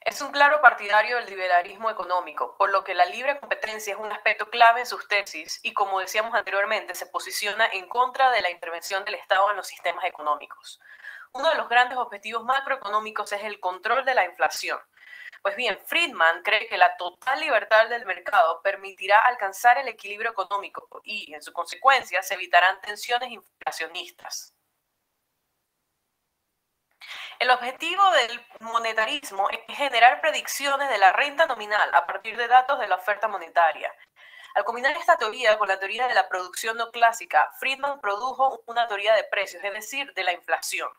Es un claro partidario del liberalismo económico, por lo que la libre competencia es un aspecto clave en sus tesis y, como decíamos anteriormente, se posiciona en contra de la intervención del Estado en los sistemas económicos. Uno de los grandes objetivos macroeconómicos es el control de la inflación. Pues bien, Friedman cree que la total libertad del mercado permitirá alcanzar el equilibrio económico y, en su consecuencia, se evitarán tensiones inflacionistas. El objetivo del monetarismo es generar predicciones de la renta nominal a partir de datos de la oferta monetaria. Al combinar esta teoría con la teoría de la producción no clásica, Friedman produjo una teoría de precios, es decir, de la inflación.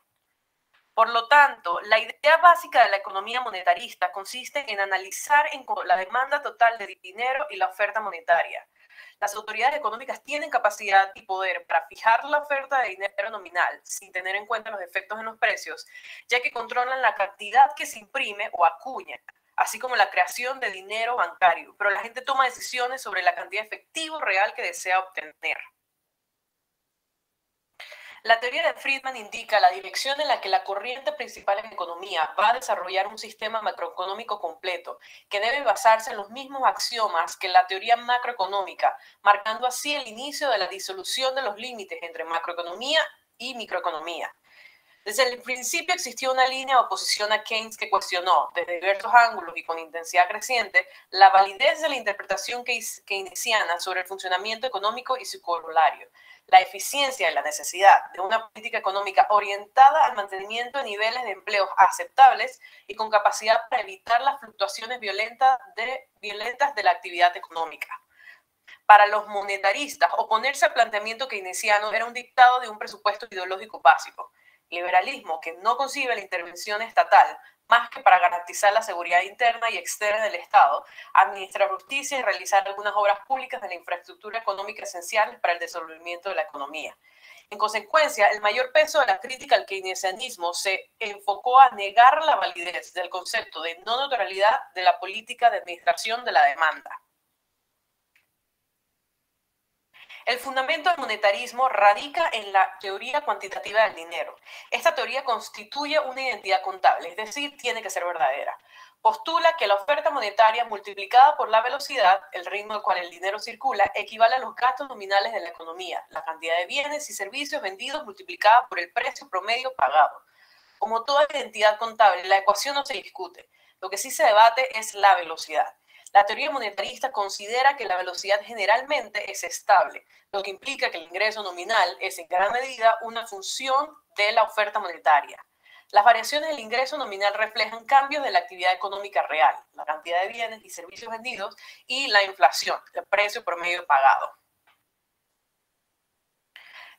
Por lo tanto, la idea básica de la economía monetarista consiste en analizar la demanda total de dinero y la oferta monetaria. Las autoridades económicas tienen capacidad y poder para fijar la oferta de dinero nominal sin tener en cuenta los efectos en los precios, ya que controlan la cantidad que se imprime o acuña, así como la creación de dinero bancario, pero la gente toma decisiones sobre la cantidad de efectivo real que desea obtener. La teoría de Friedman indica la dirección en la que la corriente principal en economía va a desarrollar un sistema macroeconómico completo, que debe basarse en los mismos axiomas que la teoría macroeconómica, marcando así el inicio de la disolución de los límites entre macroeconomía y microeconomía. Desde el principio existió una línea de oposición a Keynes que cuestionó, desde diversos ángulos y con intensidad creciente, la validez de la interpretación keynesiana sobre el funcionamiento económico y su corolario, la eficiencia y la necesidad de una política económica orientada al mantenimiento de niveles de empleos aceptables y con capacidad para evitar las fluctuaciones violentas de la actividad económica. Para los monetaristas, oponerse al planteamiento keynesiano era un dictado de un presupuesto ideológico básico. Liberalismo que no concibe la intervención estatal más que para garantizar la seguridad interna y externa del Estado, administrar justicia y realizar algunas obras públicas de la infraestructura económica esenciales para el desenvolvimiento de la economía. En consecuencia, el mayor peso de la crítica al keynesianismo se enfocó a negar la validez del concepto de no neutralidad de la política de administración de la demanda. El fundamento del monetarismo radica en la teoría cuantitativa del dinero. Esta teoría constituye una identidad contable, es decir, tiene que ser verdadera. Postula que la oferta monetaria multiplicada por la velocidad, el ritmo al cual el dinero circula, equivale a los gastos nominales de la economía, la cantidad de bienes y servicios vendidos multiplicada por el precio promedio pagado. Como toda identidad contable, la ecuación no se discute. Lo que sí se debate es la velocidad. La teoría monetarista considera que la velocidad generalmente es estable, lo que implica que el ingreso nominal es en gran medida una función de la oferta monetaria. Las variaciones del ingreso nominal reflejan cambios de la actividad económica real, la cantidad de bienes y servicios vendidos y la inflación, el precio promedio pagado.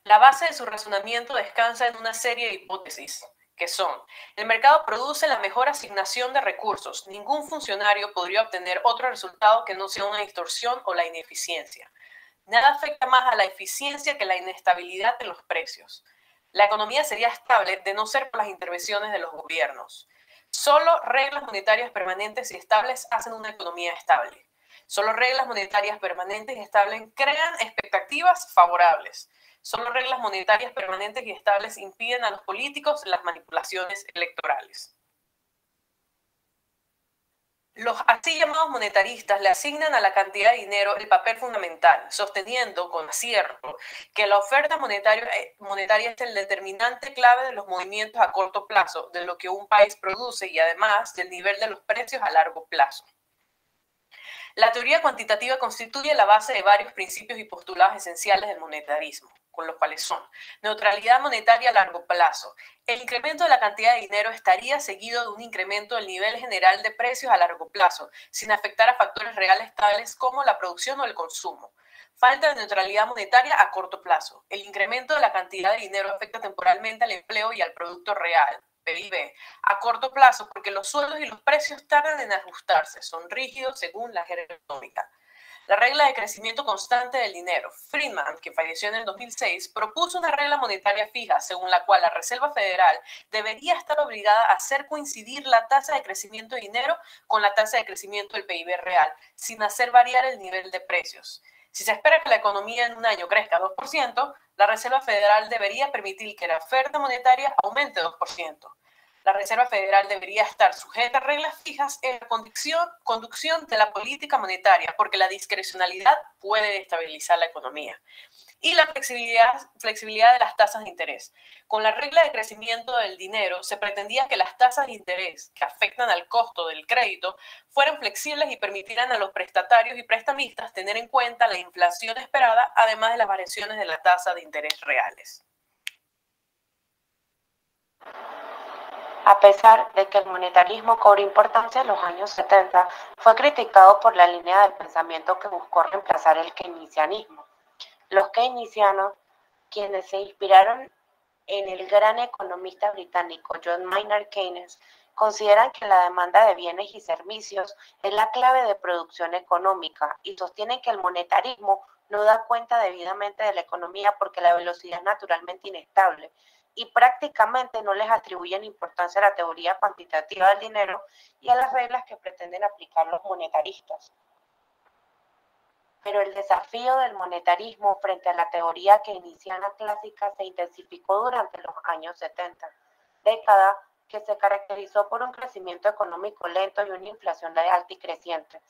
La base de su razonamiento descansa en una serie de hipótesis, que son: el mercado produce la mejor asignación de recursos. Ningún funcionario podría obtener otro resultado que no sea una distorsión o la ineficiencia. Nada afecta más a la eficiencia que la inestabilidad de los precios. La economía sería estable de no ser por las intervenciones de los gobiernos. Solo reglas monetarias permanentes y estables hacen una economía estable. Solo reglas monetarias permanentes y estables crean expectativas favorables. Solo reglas monetarias permanentes y estables impiden a los políticos las manipulaciones electorales. Los así llamados monetaristas le asignan a la cantidad de dinero el papel fundamental, sosteniendo con acierto que la oferta monetaria es el determinante clave de los movimientos a corto plazo, de lo que un país produce y además del nivel de los precios a largo plazo. La teoría cuantitativa constituye la base de varios principios y postulados esenciales del monetarismo, con los cuales son: neutralidad monetaria a largo plazo. El incremento de la cantidad de dinero estaría seguido de un incremento del nivel general de precios a largo plazo, sin afectar a factores reales tales como la producción o el consumo. Falta de neutralidad monetaria a corto plazo. El incremento de la cantidad de dinero afecta temporalmente al empleo y al producto real, PIB, a corto plazo, porque los sueldos y los precios tardan en ajustarse, son rígidos según la jerarquía económica. La regla de crecimiento constante del dinero. Friedman, que falleció en el 2006, propuso una regla monetaria fija, según la cual la Reserva Federal debería estar obligada a hacer coincidir la tasa de crecimiento de dinero con la tasa de crecimiento del PIB real, sin hacer variar el nivel de precios. Si se espera que la economía en un año crezca 2%, la Reserva Federal debería permitir que la oferta monetaria aumente 2%. La Reserva Federal debería estar sujeta a reglas fijas en la conducción de la política monetaria, porque la discrecionalidad puede destabilizar la economía. Y la flexibilidad de las tasas de interés. Con la regla de crecimiento del dinero, se pretendía que las tasas de interés que afectan al costo del crédito fueran flexibles y permitieran a los prestatarios y prestamistas tener en cuenta la inflación esperada, además de las variaciones de la tasa de interés reales. A pesar de que el monetarismo cobró importancia en los años 70, fue criticado por la línea del pensamiento que buscó reemplazar el keynesianismo. Los keynesianos, quienes se inspiraron en el gran economista británico John Maynard Keynes, consideran que la demanda de bienes y servicios es la clave de producción económica y sostienen que el monetarismo no da cuenta debidamente de la economía porque la velocidad es naturalmente inestable y prácticamente no les atribuyen importancia a la teoría cuantitativa del dinero y a las reglas que pretenden aplicar los monetaristas. Pero el desafío del monetarismo frente a la teoría keynesiana clásica se intensificó durante los años 70, década que se caracterizó por un crecimiento económico lento y una inflación alta y creciente.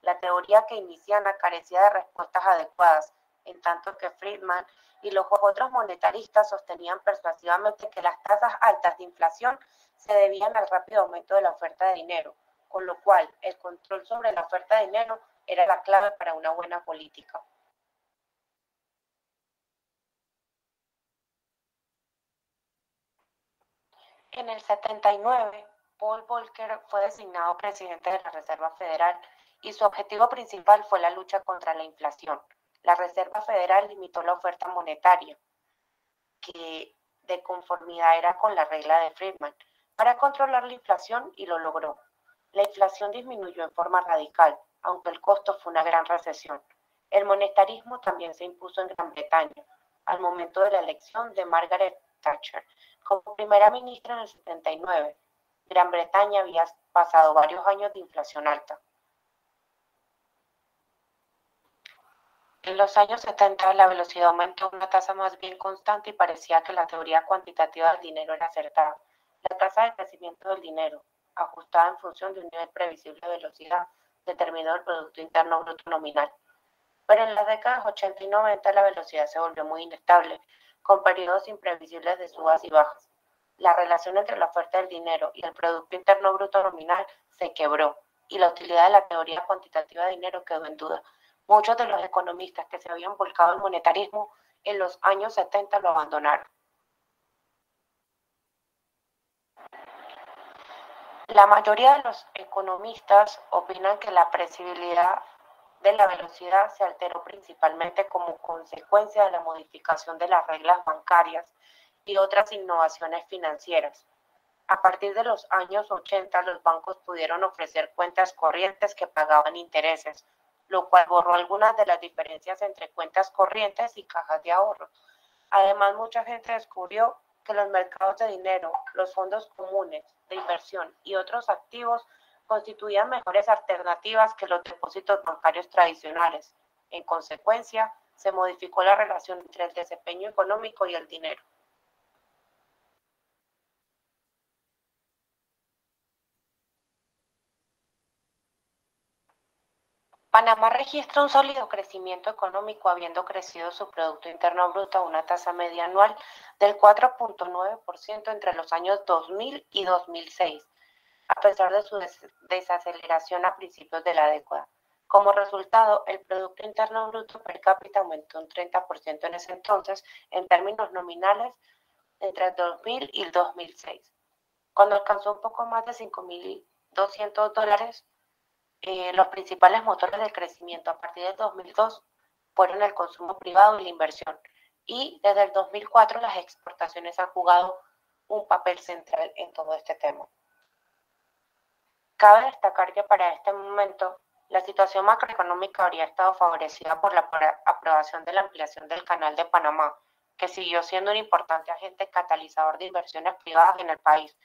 La teoría keynesiana carecía de respuestas adecuadas, en tanto que Friedman y los otros monetaristas sostenían persuasivamente que las tasas altas de inflación se debían al rápido aumento de la oferta de dinero, con lo cual el control sobre la oferta de dinero era la clave para una buena política. En el 79, Paul Volcker fue designado presidente de la Reserva Federal y su objetivo principal fue la lucha contra la inflación. La Reserva Federal limitó la oferta monetaria, que de conformidad era con la regla de Friedman, para controlar la inflación y lo logró. La inflación disminuyó en forma radical, aunque el costo fue una gran recesión. El monetarismo también se impuso en Gran Bretaña, al momento de la elección de Margaret Thatcher como primera ministra en el 79. Gran Bretaña había pasado varios años de inflación alta. En los años 70 la velocidad aumentó a una tasa más bien constante y parecía que la teoría cuantitativa del dinero era acertada. La tasa de crecimiento del dinero, ajustada en función de un nivel previsible de velocidad, determinó el Producto Interno Bruto nominal. Pero en las décadas 80 y 90 la velocidad se volvió muy inestable, con periodos imprevisibles de subas y bajas. La relación entre la oferta del dinero y el Producto Interno Bruto nominal se quebró y la utilidad de la teoría cuantitativa de dinero quedó en duda. Muchos de los economistas que se habían volcado al monetarismo en los años 70 lo abandonaron. La mayoría de los economistas opinan que la previsibilidad de la velocidad se alteró principalmente como consecuencia de la modificación de las reglas bancarias y otras innovaciones financieras. A partir de los años 80, los bancos pudieron ofrecer cuentas corrientes que pagaban intereses, lo cual borró algunas de las diferencias entre cuentas corrientes y cajas de ahorro. Además, mucha gente descubrió que los mercados de dinero, los fondos comunes de inversión y otros activos constituían mejores alternativas que los depósitos bancarios tradicionales. En consecuencia, se modificó la relación entre el desempeño económico y el dinero. Panamá registra un sólido crecimiento económico, habiendo crecido su Producto Interno Bruto a una tasa media anual del 4.9% entre los años 2000 y 2006, a pesar de su desaceleración a principios de la década. Como resultado, el Producto Interno Bruto per cápita aumentó un 30% en ese entonces, en términos nominales, entre el 2000 y el 2006. Cuando alcanzó un poco más de $5.200, los principales motores del crecimiento a partir del 2002 fueron el consumo privado y la inversión. Y desde el 2004 las exportaciones han jugado un papel central en todo este tema. Cabe destacar que para este momento la situación macroeconómica habría estado favorecida por la aprobación de la ampliación del Canal de Panamá, que siguió siendo un importante agente catalizador de inversiones privadas en el país.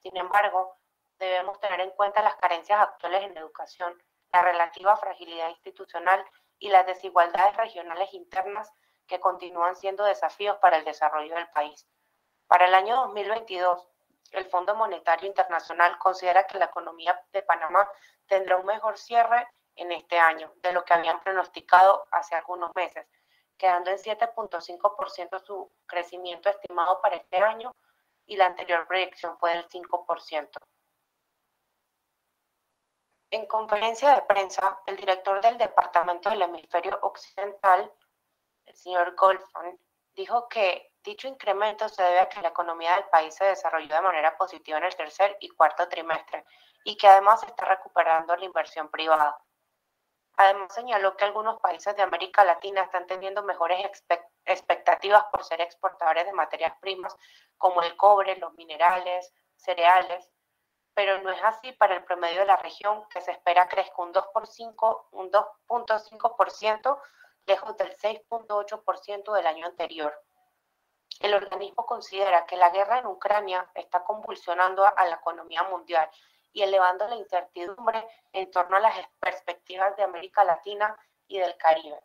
Sin embargo, debemos tener en cuenta las carencias actuales en educación, la relativa fragilidad institucional y las desigualdades regionales internas que continúan siendo desafíos para el desarrollo del país. Para el año 2022, el Fondo Monetario Internacional considera que la economía de Panamá tendrá un mejor cierre en este año de lo que habían pronosticado hace algunos meses, quedando en 7.5% su crecimiento estimado para este año y la anterior proyección fue del 5%. En conferencia de prensa, el director del Departamento del Hemisferio Occidental, el señor Goldfund, dijo que Dicho incremento se debe a que la economía del país se desarrolló de manera positiva en el tercer y cuarto trimestre y que además se está recuperando la inversión privada. Además, señaló que algunos países de América Latina están teniendo mejores expectativas por ser exportadores de materias primas como el cobre, los minerales, cereales, pero no es así para el promedio de la región, que se espera crezca un 2.5%, lejos del 6.8% del año anterior. El organismo considera que la guerra en Ucrania está convulsionando a la economía mundial y elevando la incertidumbre en torno a las perspectivas de América Latina y del Caribe.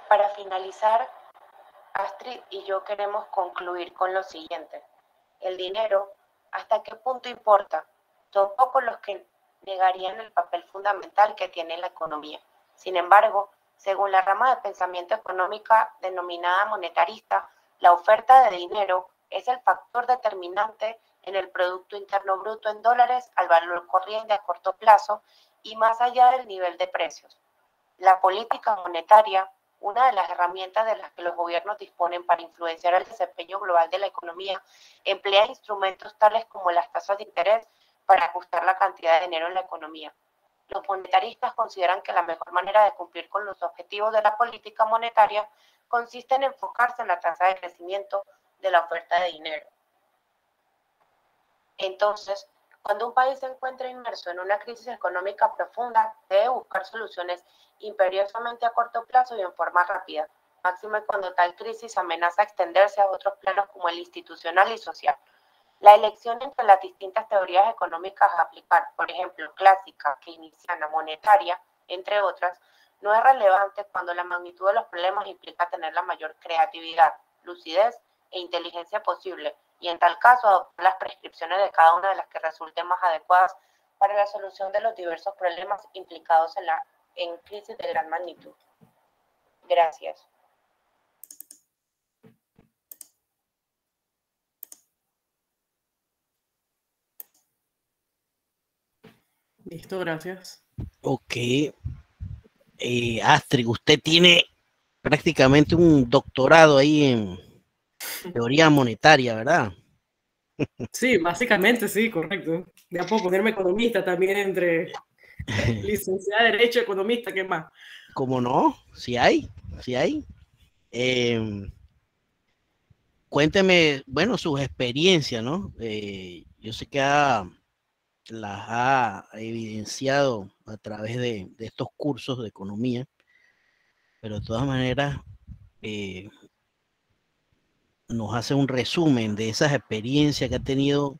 Para finalizar, Astrid y yo queremos concluir con lo siguiente. El dinero, ¿hasta qué punto importa? Son pocos los que negarían el papel fundamental que tiene la economía. Sin embargo, según la rama de pensamiento económica denominada monetarista, la oferta de dinero es el factor determinante en el Producto Interno Bruto en dólares al valor corriente a corto plazo y más allá del nivel de precios. La política monetaria, una de las herramientas de las que los gobiernos disponen para influenciar el desempeño global de la economía, emplea instrumentos tales como las tasas de interés para ajustar la cantidad de dinero en la economía. Los monetaristas consideran que la mejor manera de cumplir con los objetivos de la política monetaria consiste en enfocarse en la tasa de crecimiento de la oferta de dinero. Entonces, cuando un país se encuentra inmerso en una crisis económica profunda, debe buscar soluciones imperiosamente a corto plazo y en forma rápida, máxime cuando tal crisis amenaza extenderse a otros planos como el institucional y social. La elección entre las distintas teorías económicas a aplicar, por ejemplo, clásica, keynesiana, monetaria, entre otras, no es relevante cuando la magnitud de los problemas implica tener la mayor creatividad, lucidez e inteligencia posible, y en tal caso adoptar las prescripciones de cada una de las que resulten más adecuadas para la solución de los diversos problemas implicados en crisis de gran magnitud. Gracias. Listo, gracias. Ok. Astrid, usted tiene prácticamente un doctorado ahí en teoría monetaria, ¿verdad? Sí, básicamente sí, correcto. Ya puedo ponerme economista también entre licenciada de Derecho, economista, ¿qué más? ¿Cómo no? Sí hay. Cuénteme, bueno, sus experiencias, ¿no? Yo sé que las ha evidenciado a través de estos cursos de economía, pero de todas maneras nos hace un resumen de esas experiencias que ha tenido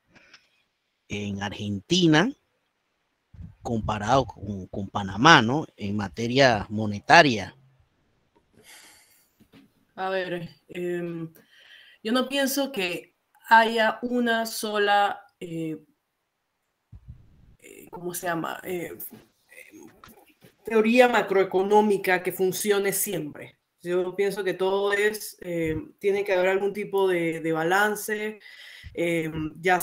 en Argentina comparado con Panamá, ¿no? En materia monetaria. A ver, yo no pienso que haya una sola, ¿cómo se llama? Teoría macroeconómica que funcione siempre. Yo pienso que todo tiene que haber algún tipo de balance. Ya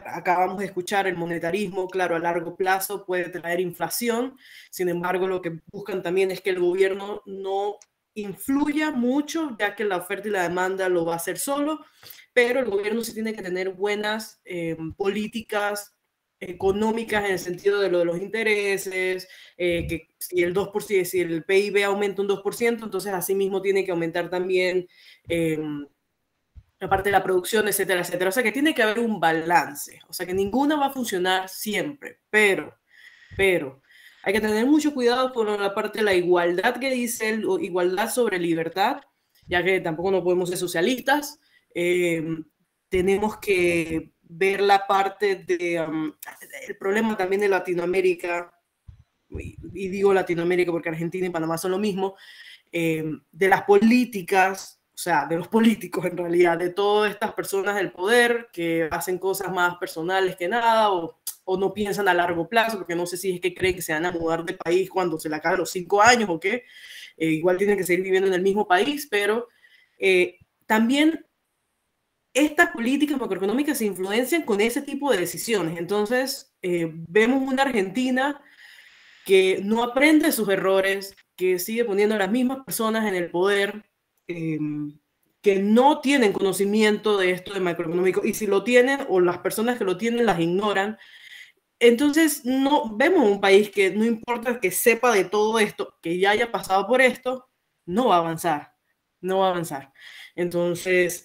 acabamos de escuchar el monetarismo, claro, a largo plazo puede traer inflación. Sin embargo, lo que buscan también es que el gobierno no influya mucho, ya que la oferta y la demanda lo va a hacer solo, pero el gobierno sí tiene que tener buenas políticas económicas en el sentido de lo de los intereses, que si el 2%, si el PIB aumenta un 2%, entonces así mismo tiene que aumentar también aparte de la producción, etcétera, etcétera. O sea que tiene que haber un balance, o sea que ninguna va a funcionar siempre, pero hay que tener mucho cuidado con la parte de la igualdad que dice él, igualdad sobre libertad, ya que tampoco no podemos ser socialistas. Tenemos que ver la parte el problema también de Latinoamérica, y digo Latinoamérica porque Argentina y Panamá son lo mismo, de las políticas, o sea, de los políticos en realidad, de todas estas personas del poder que hacen cosas más personales que nada, o no piensan a largo plazo, porque no sé si es que creen que se van a mudar de país cuando se le acaben los 5 años o qué, igual tienen que seguir viviendo en el mismo país, pero también estas políticas macroeconómicas se influencian con ese tipo de decisiones. Entonces, vemos una Argentina que no aprende sus errores, que sigue poniendo a las mismas personas en el poder, que no tienen conocimiento de esto de macroeconómico, y si lo tienen, o las personas que lo tienen las ignoran. Entonces, no vemos un país que no importa que sepa de todo esto, que ya haya pasado por esto, no va a avanzar, no va a avanzar. Entonces,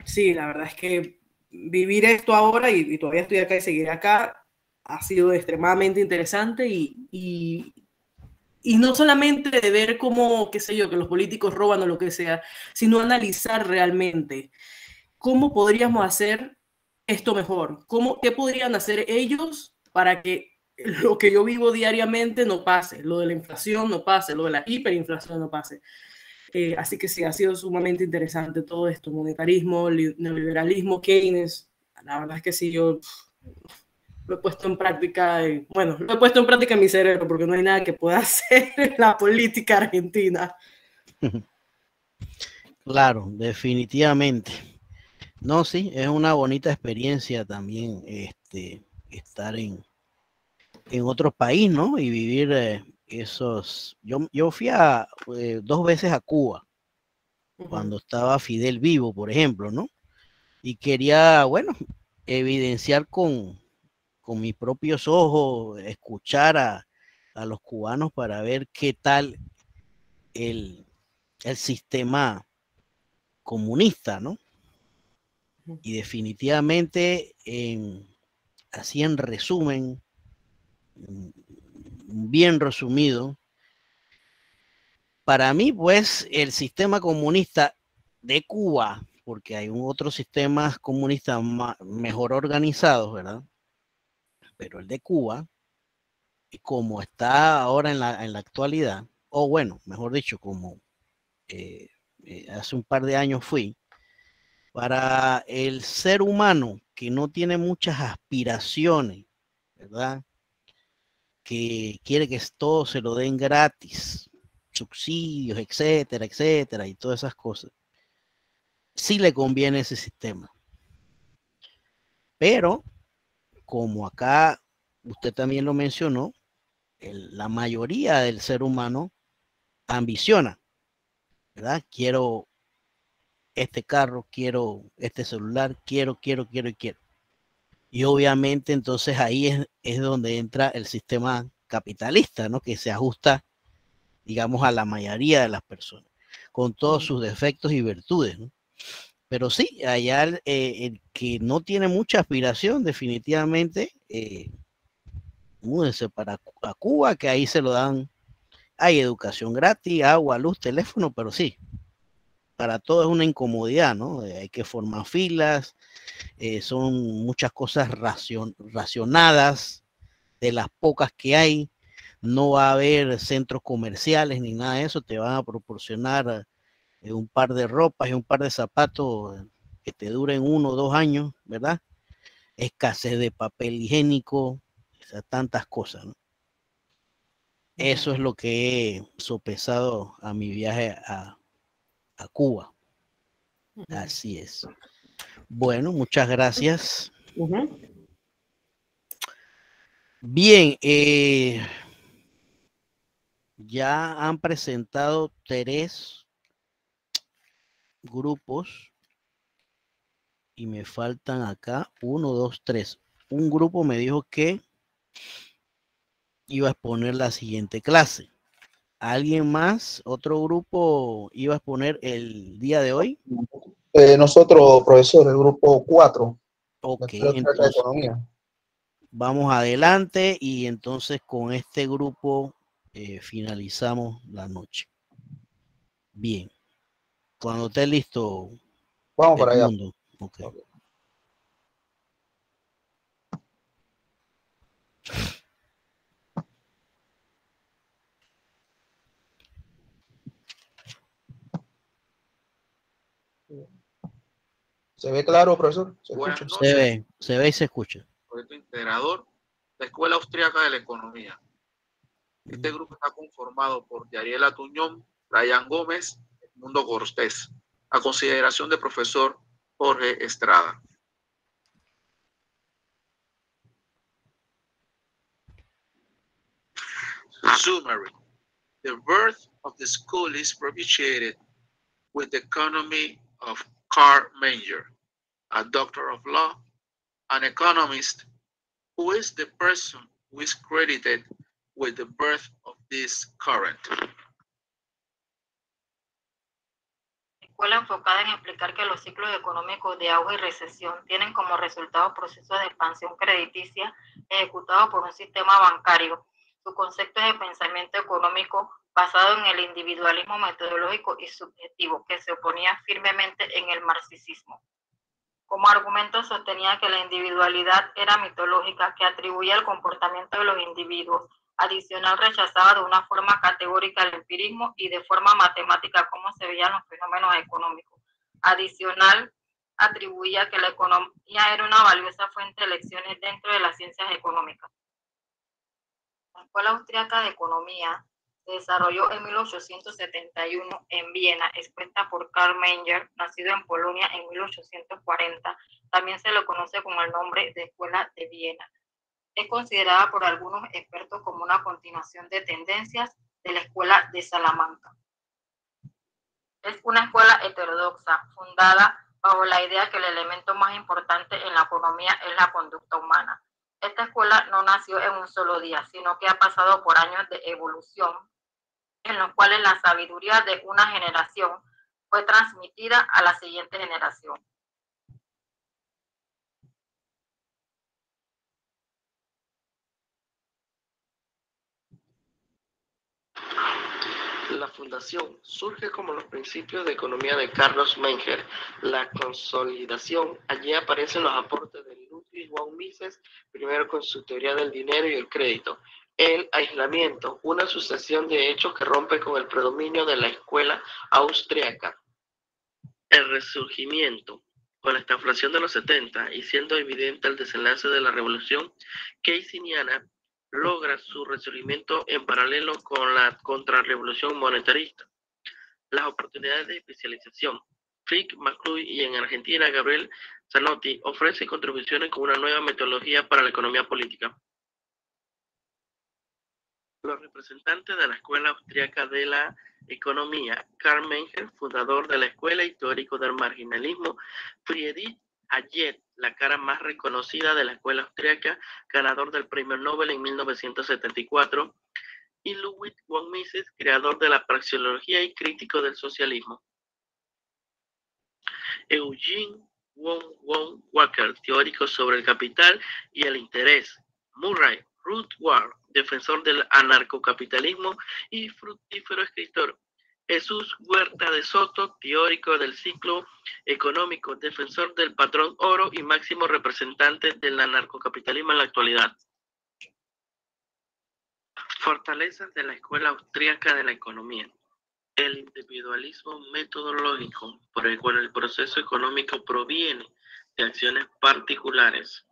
sí, la verdad es que vivir esto ahora, y todavía estoy acá y seguiré acá, ha sido extremadamente interesante, y no solamente de ver cómo, qué sé yo, que los políticos roban o lo que sea, sino analizar realmente cómo podríamos hacer esto mejor, qué podrían hacer ellos para que lo que yo vivo diariamente no pase, lo de la inflación no pase, lo de la hiperinflación no pase. Así que sí, ha sido sumamente interesante todo esto, monetarismo, neoliberalismo, Keynes. La verdad es que sí, yo lo he puesto en práctica, bueno, lo he puesto en práctica en mi cerebro, porque no hay nada que pueda hacer en la política argentina. Claro, definitivamente. No, sí, es una bonita experiencia también estar en otro país, ¿no? Y vivir esos... Yo fui 2 veces a Cuba, cuando estaba Fidel vivo, por ejemplo, ¿no? Y quería, bueno, evidenciar con mis propios ojos, escuchar a los cubanos para ver qué tal el sistema comunista, ¿no? Y definitivamente, así en resumen, bien resumido, para mí, pues, el sistema comunista de Cuba, porque hay otros sistemas comunistas mejor organizados, ¿verdad? Pero el de Cuba, como está ahora en la actualidad, o bueno, mejor dicho, como hace un par de años fui, para el ser humano que no tiene muchas aspiraciones, ¿verdad? Que quiere que todo se lo den gratis, subsidios, etcétera, etcétera, y todas esas cosas. Sí le conviene ese sistema. Pero, como acá usted también lo mencionó, la mayoría del ser humano ambiciona, ¿verdad? Quiero este carro, quiero este celular, quiero. Y obviamente entonces ahí es donde entra el sistema capitalista, ¿no? Que se ajusta, digamos, a la mayoría de las personas, con todos sus defectos y virtudes, ¿no? Pero sí, allá el que no tiene mucha aspiración, definitivamente, múdense para a Cuba, que ahí se lo dan, hay educación gratis, agua, luz, teléfono, pero sí, para todo es una incomodidad, ¿no? Hay que formar filas, son muchas cosas racionadas, de las pocas que hay, no va a haber centros comerciales ni nada de eso, te van a proporcionar un par de ropas y un par de zapatos que te duren 1 o 2 años, ¿verdad? Escasez de papel higiénico, o sea, tantas cosas, ¿no? Eso es lo que he sopesado a mi viaje a Cuba. Así es. Bueno, muchas gracias. Bien, ya han presentado 3 grupos y me faltan acá 1, 2, 3. Un grupo me dijo que iba a exponer la siguiente clase. ¿Alguien más? ¿Otro grupo iba a exponer el día de hoy? Nosotros, profesor, el grupo 4. Ok, entonces vamos adelante y entonces con este grupo finalizamos la noche. Bien. Cuando esté listo. Vamos para allá. Okay. ¿Se ve claro, profesor? Se ve y se escucha. Proyecto integrador, la Escuela Austriaca de la Economía. Este grupo está conformado por Yariela Tuñón, Brian Gómez, Edmundo Cortés, a consideración del profesor Jorge Estrada. Summary. The birth of the school is propitiated with the economy of Karl Menger, a doctor of law, an economist, who is the person who is credited with the birth of this current. Escuela enfocada en explicar que los ciclos económicos de auge y recesión tienen como resultado procesos de expansión crediticia ejecutados por un sistema bancario. Su concepto es de pensamiento económico basado en el individualismo metodológico y subjetivo, que se oponía firmemente en el marxismo. Como argumento sostenía que la individualidad era mitológica, que atribuía el comportamiento de los individuos. Adicional, rechazaba de una forma categórica el empirismo y de forma matemática cómo se veían los fenómenos económicos. Adicional, atribuía que la economía era una valiosa fuente de lecciones dentro de las ciencias económicas. La Escuela Austriaca de Economía se desarrolló en 1871 en Viena, expuesta por Karl Menger, nacido en Polonia en 1840. También se lo conoce con el nombre de Escuela de Viena. Es considerada por algunos expertos como una continuación de tendencias de la Escuela de Salamanca. Es una escuela heterodoxa, fundada bajo la idea que el elemento más importante en la economía es la conducta humana. Esta escuela no nació en un solo día, sino que ha pasado por años de evolución, en los cuales la sabiduría de una generación fue transmitida a la siguiente generación. La fundación surge como los principios de economía de Carlos Menger. La consolidación, allí aparecen los aportes de Ludwig von Mises, primero con su teoría del dinero y el crédito. El aislamiento, una sucesión de hechos que rompe con el predominio de la escuela austríaca. El resurgimiento, con la estagflación de los 70 y siendo evidente el desenlace de la revolución keynesiana, logra su resurgimiento en paralelo con la contrarrevolución monetarista. Las oportunidades de especialización. Frick, McClure y en Argentina Gabriel Zanotti ofrecen contribuciones con una nueva metodología para la economía política. Los representantes de la Escuela Austríaca de la Economía, Karl Menger, fundador de la escuela y teórico del marginalismo, Friedrich Hayek, la cara más reconocida de la escuela austríaca, ganador del premio Nobel en 1974, y Ludwig von Mises, creador de la praxeología y crítico del socialismo. Eugene von Walker, teórico sobre el capital y el interés. Murray Rothbard, defensor del anarcocapitalismo y fructífero escritor. Jesús Huerta de Soto, teórico del ciclo económico, defensor del patrón oro y máximo representante del anarcocapitalismo en la actualidad. Fortalezas de la Escuela Austríaca de la Economía. El individualismo metodológico, por el cual el proceso económico proviene de acciones particulares.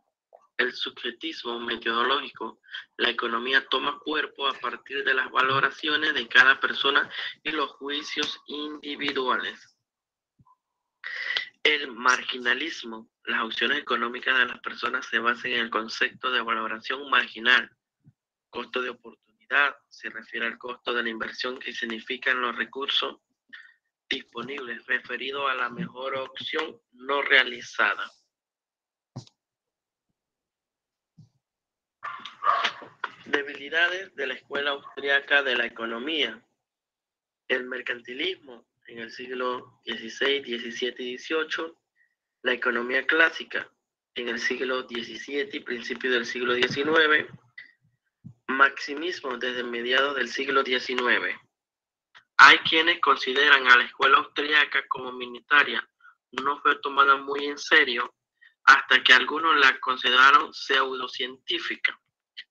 El subjetismo metodológico, la economía toma cuerpo a partir de las valoraciones de cada persona y los juicios individuales. El marginalismo, las opciones económicas de las personas se basan en el concepto de valoración marginal. Costo de oportunidad se refiere al costo de la inversión que significan los recursos disponibles, referido a la mejor opción no realizada. Debilidades de la Escuela Austríaca de la Economía. El mercantilismo en el siglo XVI, XVII y XVIII. La economía clásica en el siglo XVII y principios del siglo XIX. Maximismo desde mediados del siglo XIX. Hay quienes consideran a la escuela austríaca como minoritaria. No fue tomada muy en serio hasta que algunos la consideraron pseudocientífica,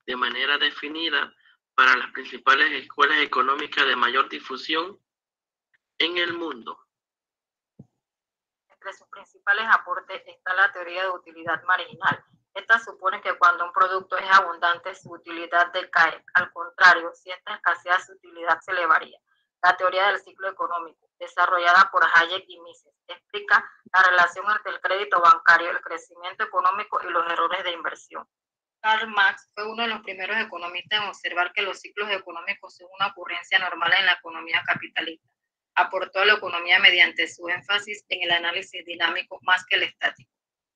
de manera definida para las principales escuelas económicas de mayor difusión en el mundo. Entre sus principales aportes está la teoría de utilidad marginal. Esta supone que cuando un producto es abundante, su utilidad decae. Al contrario, si esta escasea, su utilidad se elevaría. La teoría del ciclo económico, desarrollada por Hayek y Mises, explica la relación entre el crédito bancario, el crecimiento económico y los errores de inversión. Karl Marx fue uno de los primeros economistas en observar que los ciclos económicos son una ocurrencia normal en la economía capitalista. Aportó a la economía mediante su énfasis en el análisis dinámico más que el estático.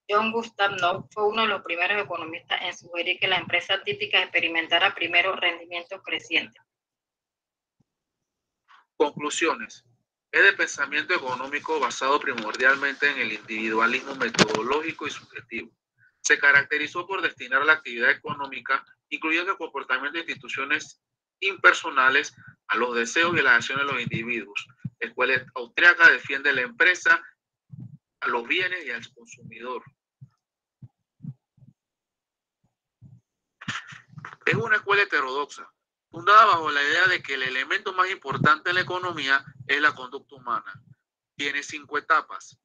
John Gustav Knox fue uno de los primeros economistas en sugerir que la empresa típica experimentara primero rendimientos crecientes. Conclusiones. Es de pensamiento económico basado primordialmente en el individualismo metodológico y subjetivo. Se caracterizó por destinar la actividad económica, incluyendo el comportamiento de instituciones impersonales, a los deseos y las acciones de los individuos. La escuela austriaca defiende la empresa, a los bienes y al consumidor. Es una escuela heterodoxa, fundada bajo la idea de que el elemento más importante en la economía es la conducta humana. Tiene 5 etapas.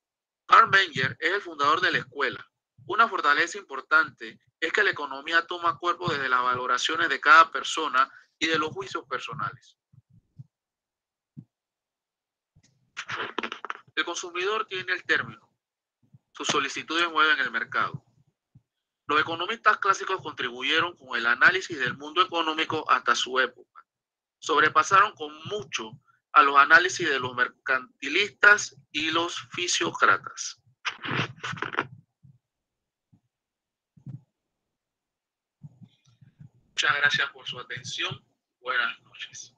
Karl Menger es el fundador de la escuela. Una fortaleza importante es que la economía toma cuerpo desde las valoraciones de cada persona y de los juicios personales. El consumidor tiene el término. Sus solicitudes mueven el mercado. Los economistas clásicos contribuyeron con el análisis del mundo económico hasta su época. Sobrepasaron con mucho a los análisis de los mercantilistas y los fisiócratas. Muchas gracias por su atención. Buenas noches.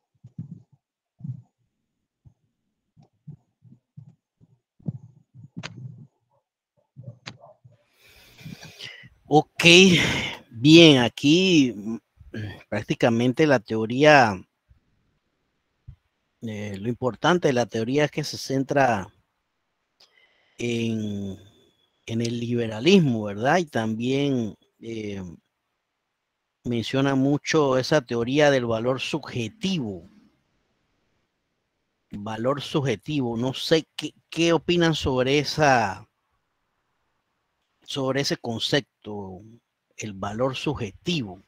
Ok, bien, aquí prácticamente la teoría, lo importante de la teoría es que se centra en el liberalismo, ¿verdad? Y también menciona mucho esa teoría del valor subjetivo. Valor subjetivo, no sé qué opinan sobre ese concepto, el valor subjetivo.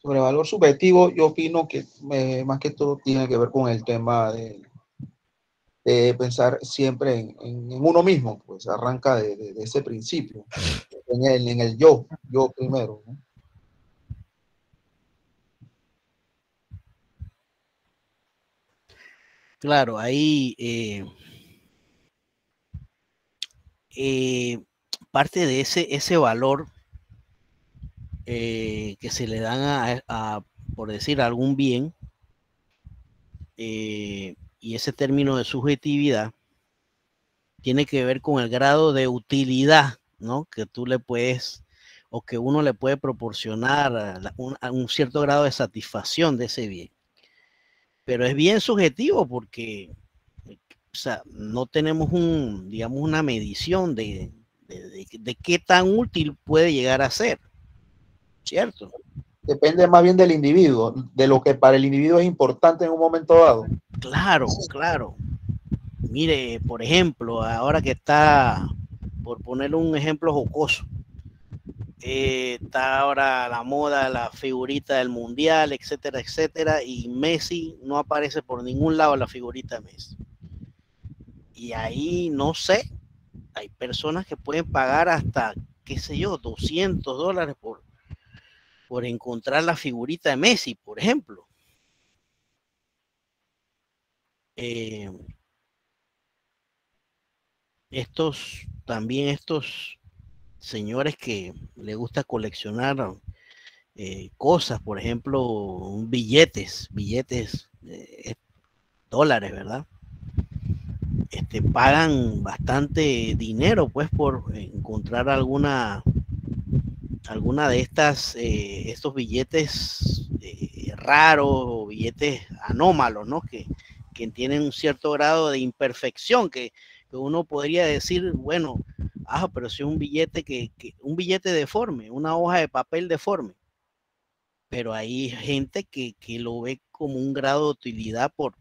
Sobre el valor subjetivo, yo opino que más que todo tiene que ver con el tema de pensar siempre en uno mismo, pues arranca de ese principio, en el yo primero, ¿no? Claro, ahí parte de ese valor que se le dan por decir, algún bien, y ese término de subjetividad tiene que ver con el grado de utilidad, ¿no? Que tú le puedes, o que uno le puede proporcionar un cierto grado de satisfacción de ese bien. Pero es bien subjetivo porque, o sea, no tenemos digamos, una medición de qué tan útil puede llegar a ser, ¿cierto? Depende más bien del individuo, de lo que para el individuo es importante en un momento dado. Claro, claro. Mire, por ejemplo, ahora que está, por poner un ejemplo jocoso, está ahora la moda, la figurita del mundial, etcétera, etcétera, y Messi no aparece por ningún lado la figurita de Messi. Y ahí, no sé, hay personas que pueden pagar hasta, qué sé yo, $200 por encontrar la figurita de Messi, por ejemplo. Estos señores que les gusta coleccionar cosas, por ejemplo, billetes, dólares, ¿verdad? Pagan bastante dinero, pues, por encontrar alguna de estos billetes raros o billetes anómalos, ¿no? Que tienen un cierto grado de imperfección, que uno podría decir, bueno, pero si es un billete un billete deforme, una hoja de papel deforme. Pero hay gente que lo ve como un grado de utilidad por,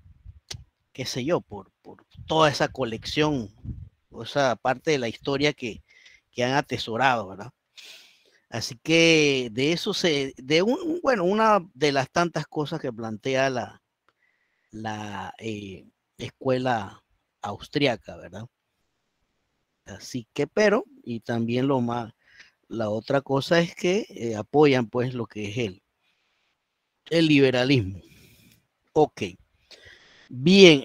qué sé yo, por toda esa colección, o esa parte de la historia que han atesorado, ¿verdad? Así que de eso una de las tantas cosas que plantea la escuela austriaca, ¿verdad? Así que, pero, y también la otra cosa es que apoyan pues lo que es el liberalismo. Ok. Bien,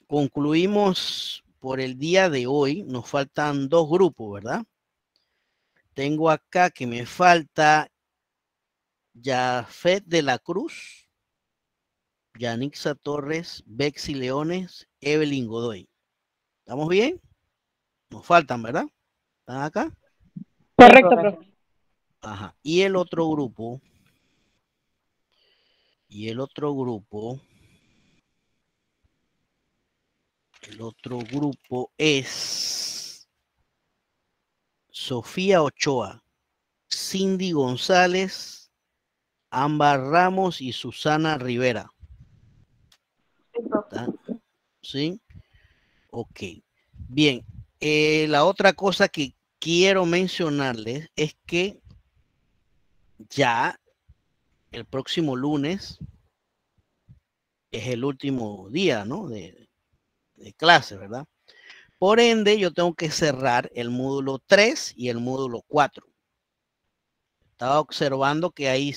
concluimos por el día de hoy. Nos faltan 2 grupos, ¿verdad? Tengo acá que me falta Jafet de la Cruz, Yanixa Torres, Bexy Leones, Evelyn Godoy. ¿Estamos bien? Nos faltan, ¿verdad? ¿Están acá? Correcto, profe. Ajá. Y el otro grupo es Sofía Ochoa, Cindy González, Ámbar Ramos y Susana Rivera. ¿Sí? Ok. Bien. La otra cosa que quiero mencionarles es que ya el próximo lunes es el último día, ¿no? de clase, ¿verdad? Por ende, yo tengo que cerrar el módulo 3 y el módulo 4. Estaba observando que ahí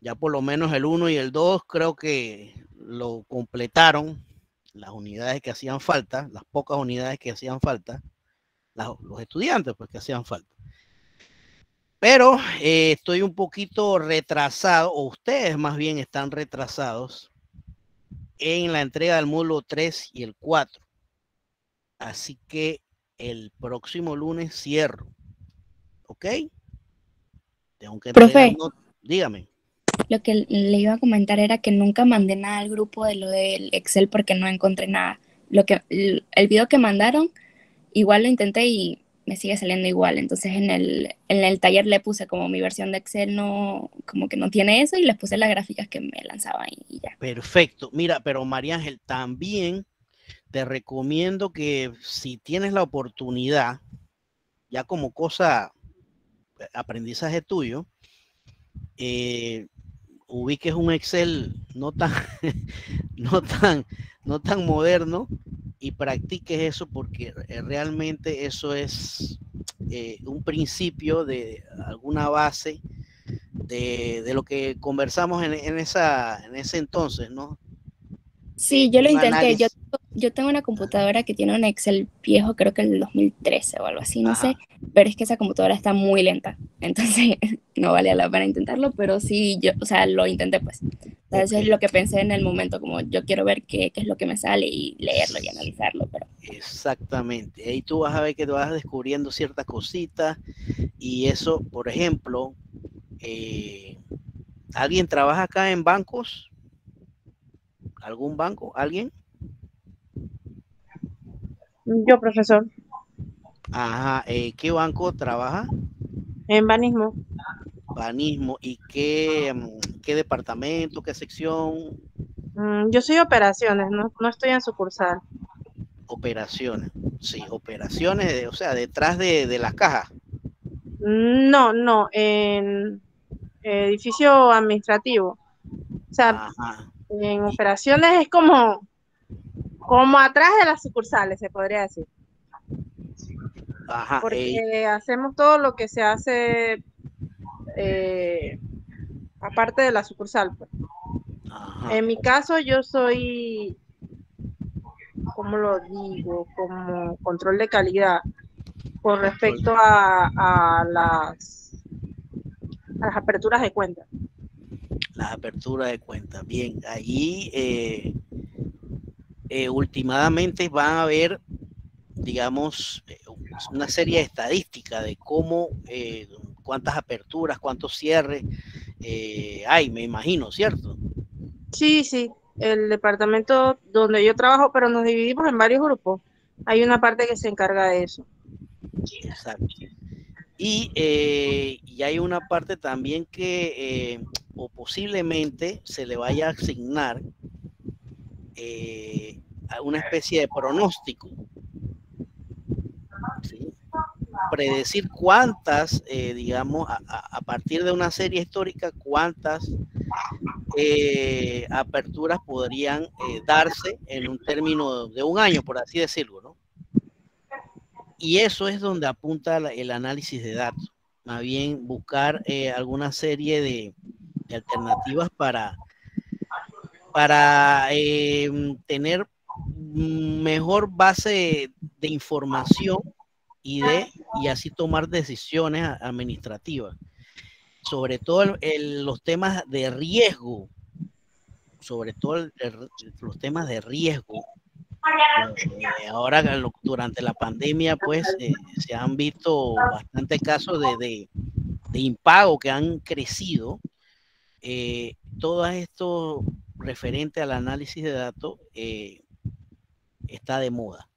ya por lo menos el 1 y el 2 creo que lo completaron, las unidades que hacían falta, las pocas unidades que hacían falta, los estudiantes pues que hacían falta. Pero estoy un poquito retrasado, o ustedes más bien están retrasados en la entrega del módulo 3 y el 4. Así que el próximo lunes cierro. ¿Ok? Tengo que entregar. Profe, dígame. lo que le iba a comentar era que nunca mandé nada al grupo de lo del Excel porque no encontré nada. El video que mandaron, igual lo intenté y me sigue saliendo igual. Entonces en el taller le puse como mi versión de Excel como que no tiene eso y les puse las gráficas que me lanzaban y ya. Perfecto. Mira, pero María Ángel, también te recomiendo que si tienes la oportunidad, ya como cosa, aprendizaje tuyo, ubiques un Excel no tan moderno y practiques eso porque realmente eso es un principio de alguna base de lo que conversamos en ese entonces, ¿no? Sí, yo lo intenté. Yo tengo una computadora que tiene un Excel viejo, creo que el 2013 o algo así, no sé, pero es que esa computadora está muy lenta, entonces no valía la pena intentarlo, pero sí, lo intenté pues. Entonces es lo que pensé en el momento, como yo quiero ver qué es lo que me sale y leerlo y analizarlo, pero... Exactamente, ahí tú vas a ver que te vas descubriendo ciertas cositas y eso, por ejemplo, ¿alguien trabaja acá en bancos? ¿Algún banco? ¿Alguien? Yo, profesor. Ajá, ¿qué banco trabaja? En Banismo. Banismo. ¿Y qué departamento, qué sección? Yo soy operaciones, no estoy en sucursal. Operaciones, sí, operaciones, o sea, detrás de las cajas. No, en edificio administrativo. O sea, en operaciones es como atrás de las sucursales, se podría decir. Ajá, porque hacemos todo lo que se hace aparte de la sucursal. Pues. En mi caso yo soy, ¿cómo lo digo? Como control de calidad con respecto a las aperturas de cuentas. Las aperturas de cuentas. Bien, allí últimamente van a haber, digamos, una serie de estadísticas de cómo, cuántas aperturas, cuántos cierres hay, me imagino, ¿cierto? Sí, el departamento donde yo trabajo, pero nos dividimos en varios grupos. Hay una parte que se encarga de eso. Exacto. Y hay una parte también que o posiblemente se le vaya a asignar una especie de pronóstico, ¿sí? Predecir cuántas, digamos, a partir de una serie histórica, cuántas aperturas podrían darse en un término de un año, por así decirlo, ¿no? Y eso es donde apunta el análisis de datos. Más bien buscar alguna serie de alternativas para tener mejor base de información y así tomar decisiones administrativas. Sobre todo los temas de riesgo, sobre todo los temas de riesgo. Ahora durante la pandemia pues se han visto bastantes casos de impago que han crecido. Todo esto referente al análisis de datos está de moda,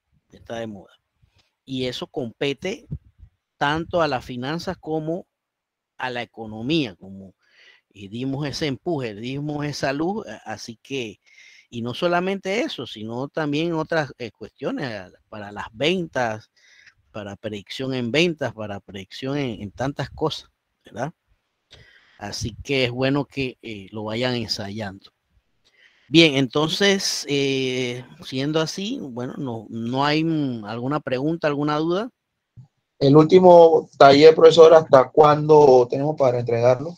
y eso compete tanto a las finanzas como a la economía, y dimos ese empuje, dimos esa luz, así que, y no solamente eso, sino también otras cuestiones para las ventas, para predicción en ventas, para predicción en tantas cosas, ¿verdad? Así que es bueno que lo vayan ensayando. Bien, entonces, siendo así, bueno, no hay alguna pregunta, alguna duda. El último taller, profesor, ¿hasta cuándo tenemos para entregarlo?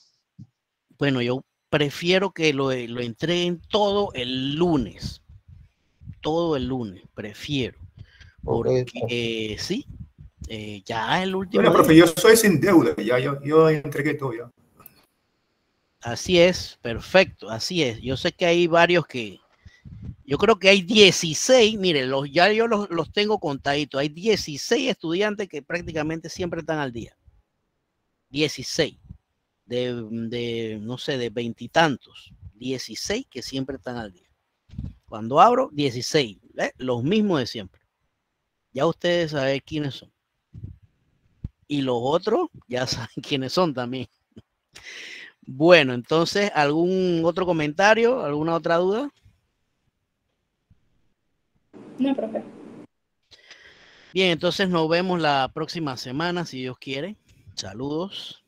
Bueno, yo prefiero que lo entreguen todo el lunes. Todo el lunes, prefiero. Porque sí, ya el último. Bueno, profe, yo soy sin deuda, ya yo entregué todo ya. Así es, perfecto, así es. Yo sé que hay varios yo creo que hay 16, miren, ya yo los tengo contaditos. Hay 16 estudiantes que prácticamente siempre están al día. 16. No sé, de veintitantos. 16 que siempre están al día. Cuando abro, 16. Los mismos de siempre. Ya ustedes saben quiénes son. Y los otros ya saben quiénes son también. Bueno, entonces, ¿algún otro comentario? ¿Alguna otra duda? No, profe. Bien, entonces nos vemos la próxima semana, si Dios quiere. Saludos.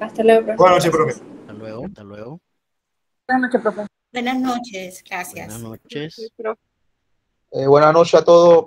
Hasta luego, profe. Buenas noches, profe. Hasta luego, hasta luego. Buenas noches, profe. Buenas noches, gracias. Buenas noches. Buenas noches a todos.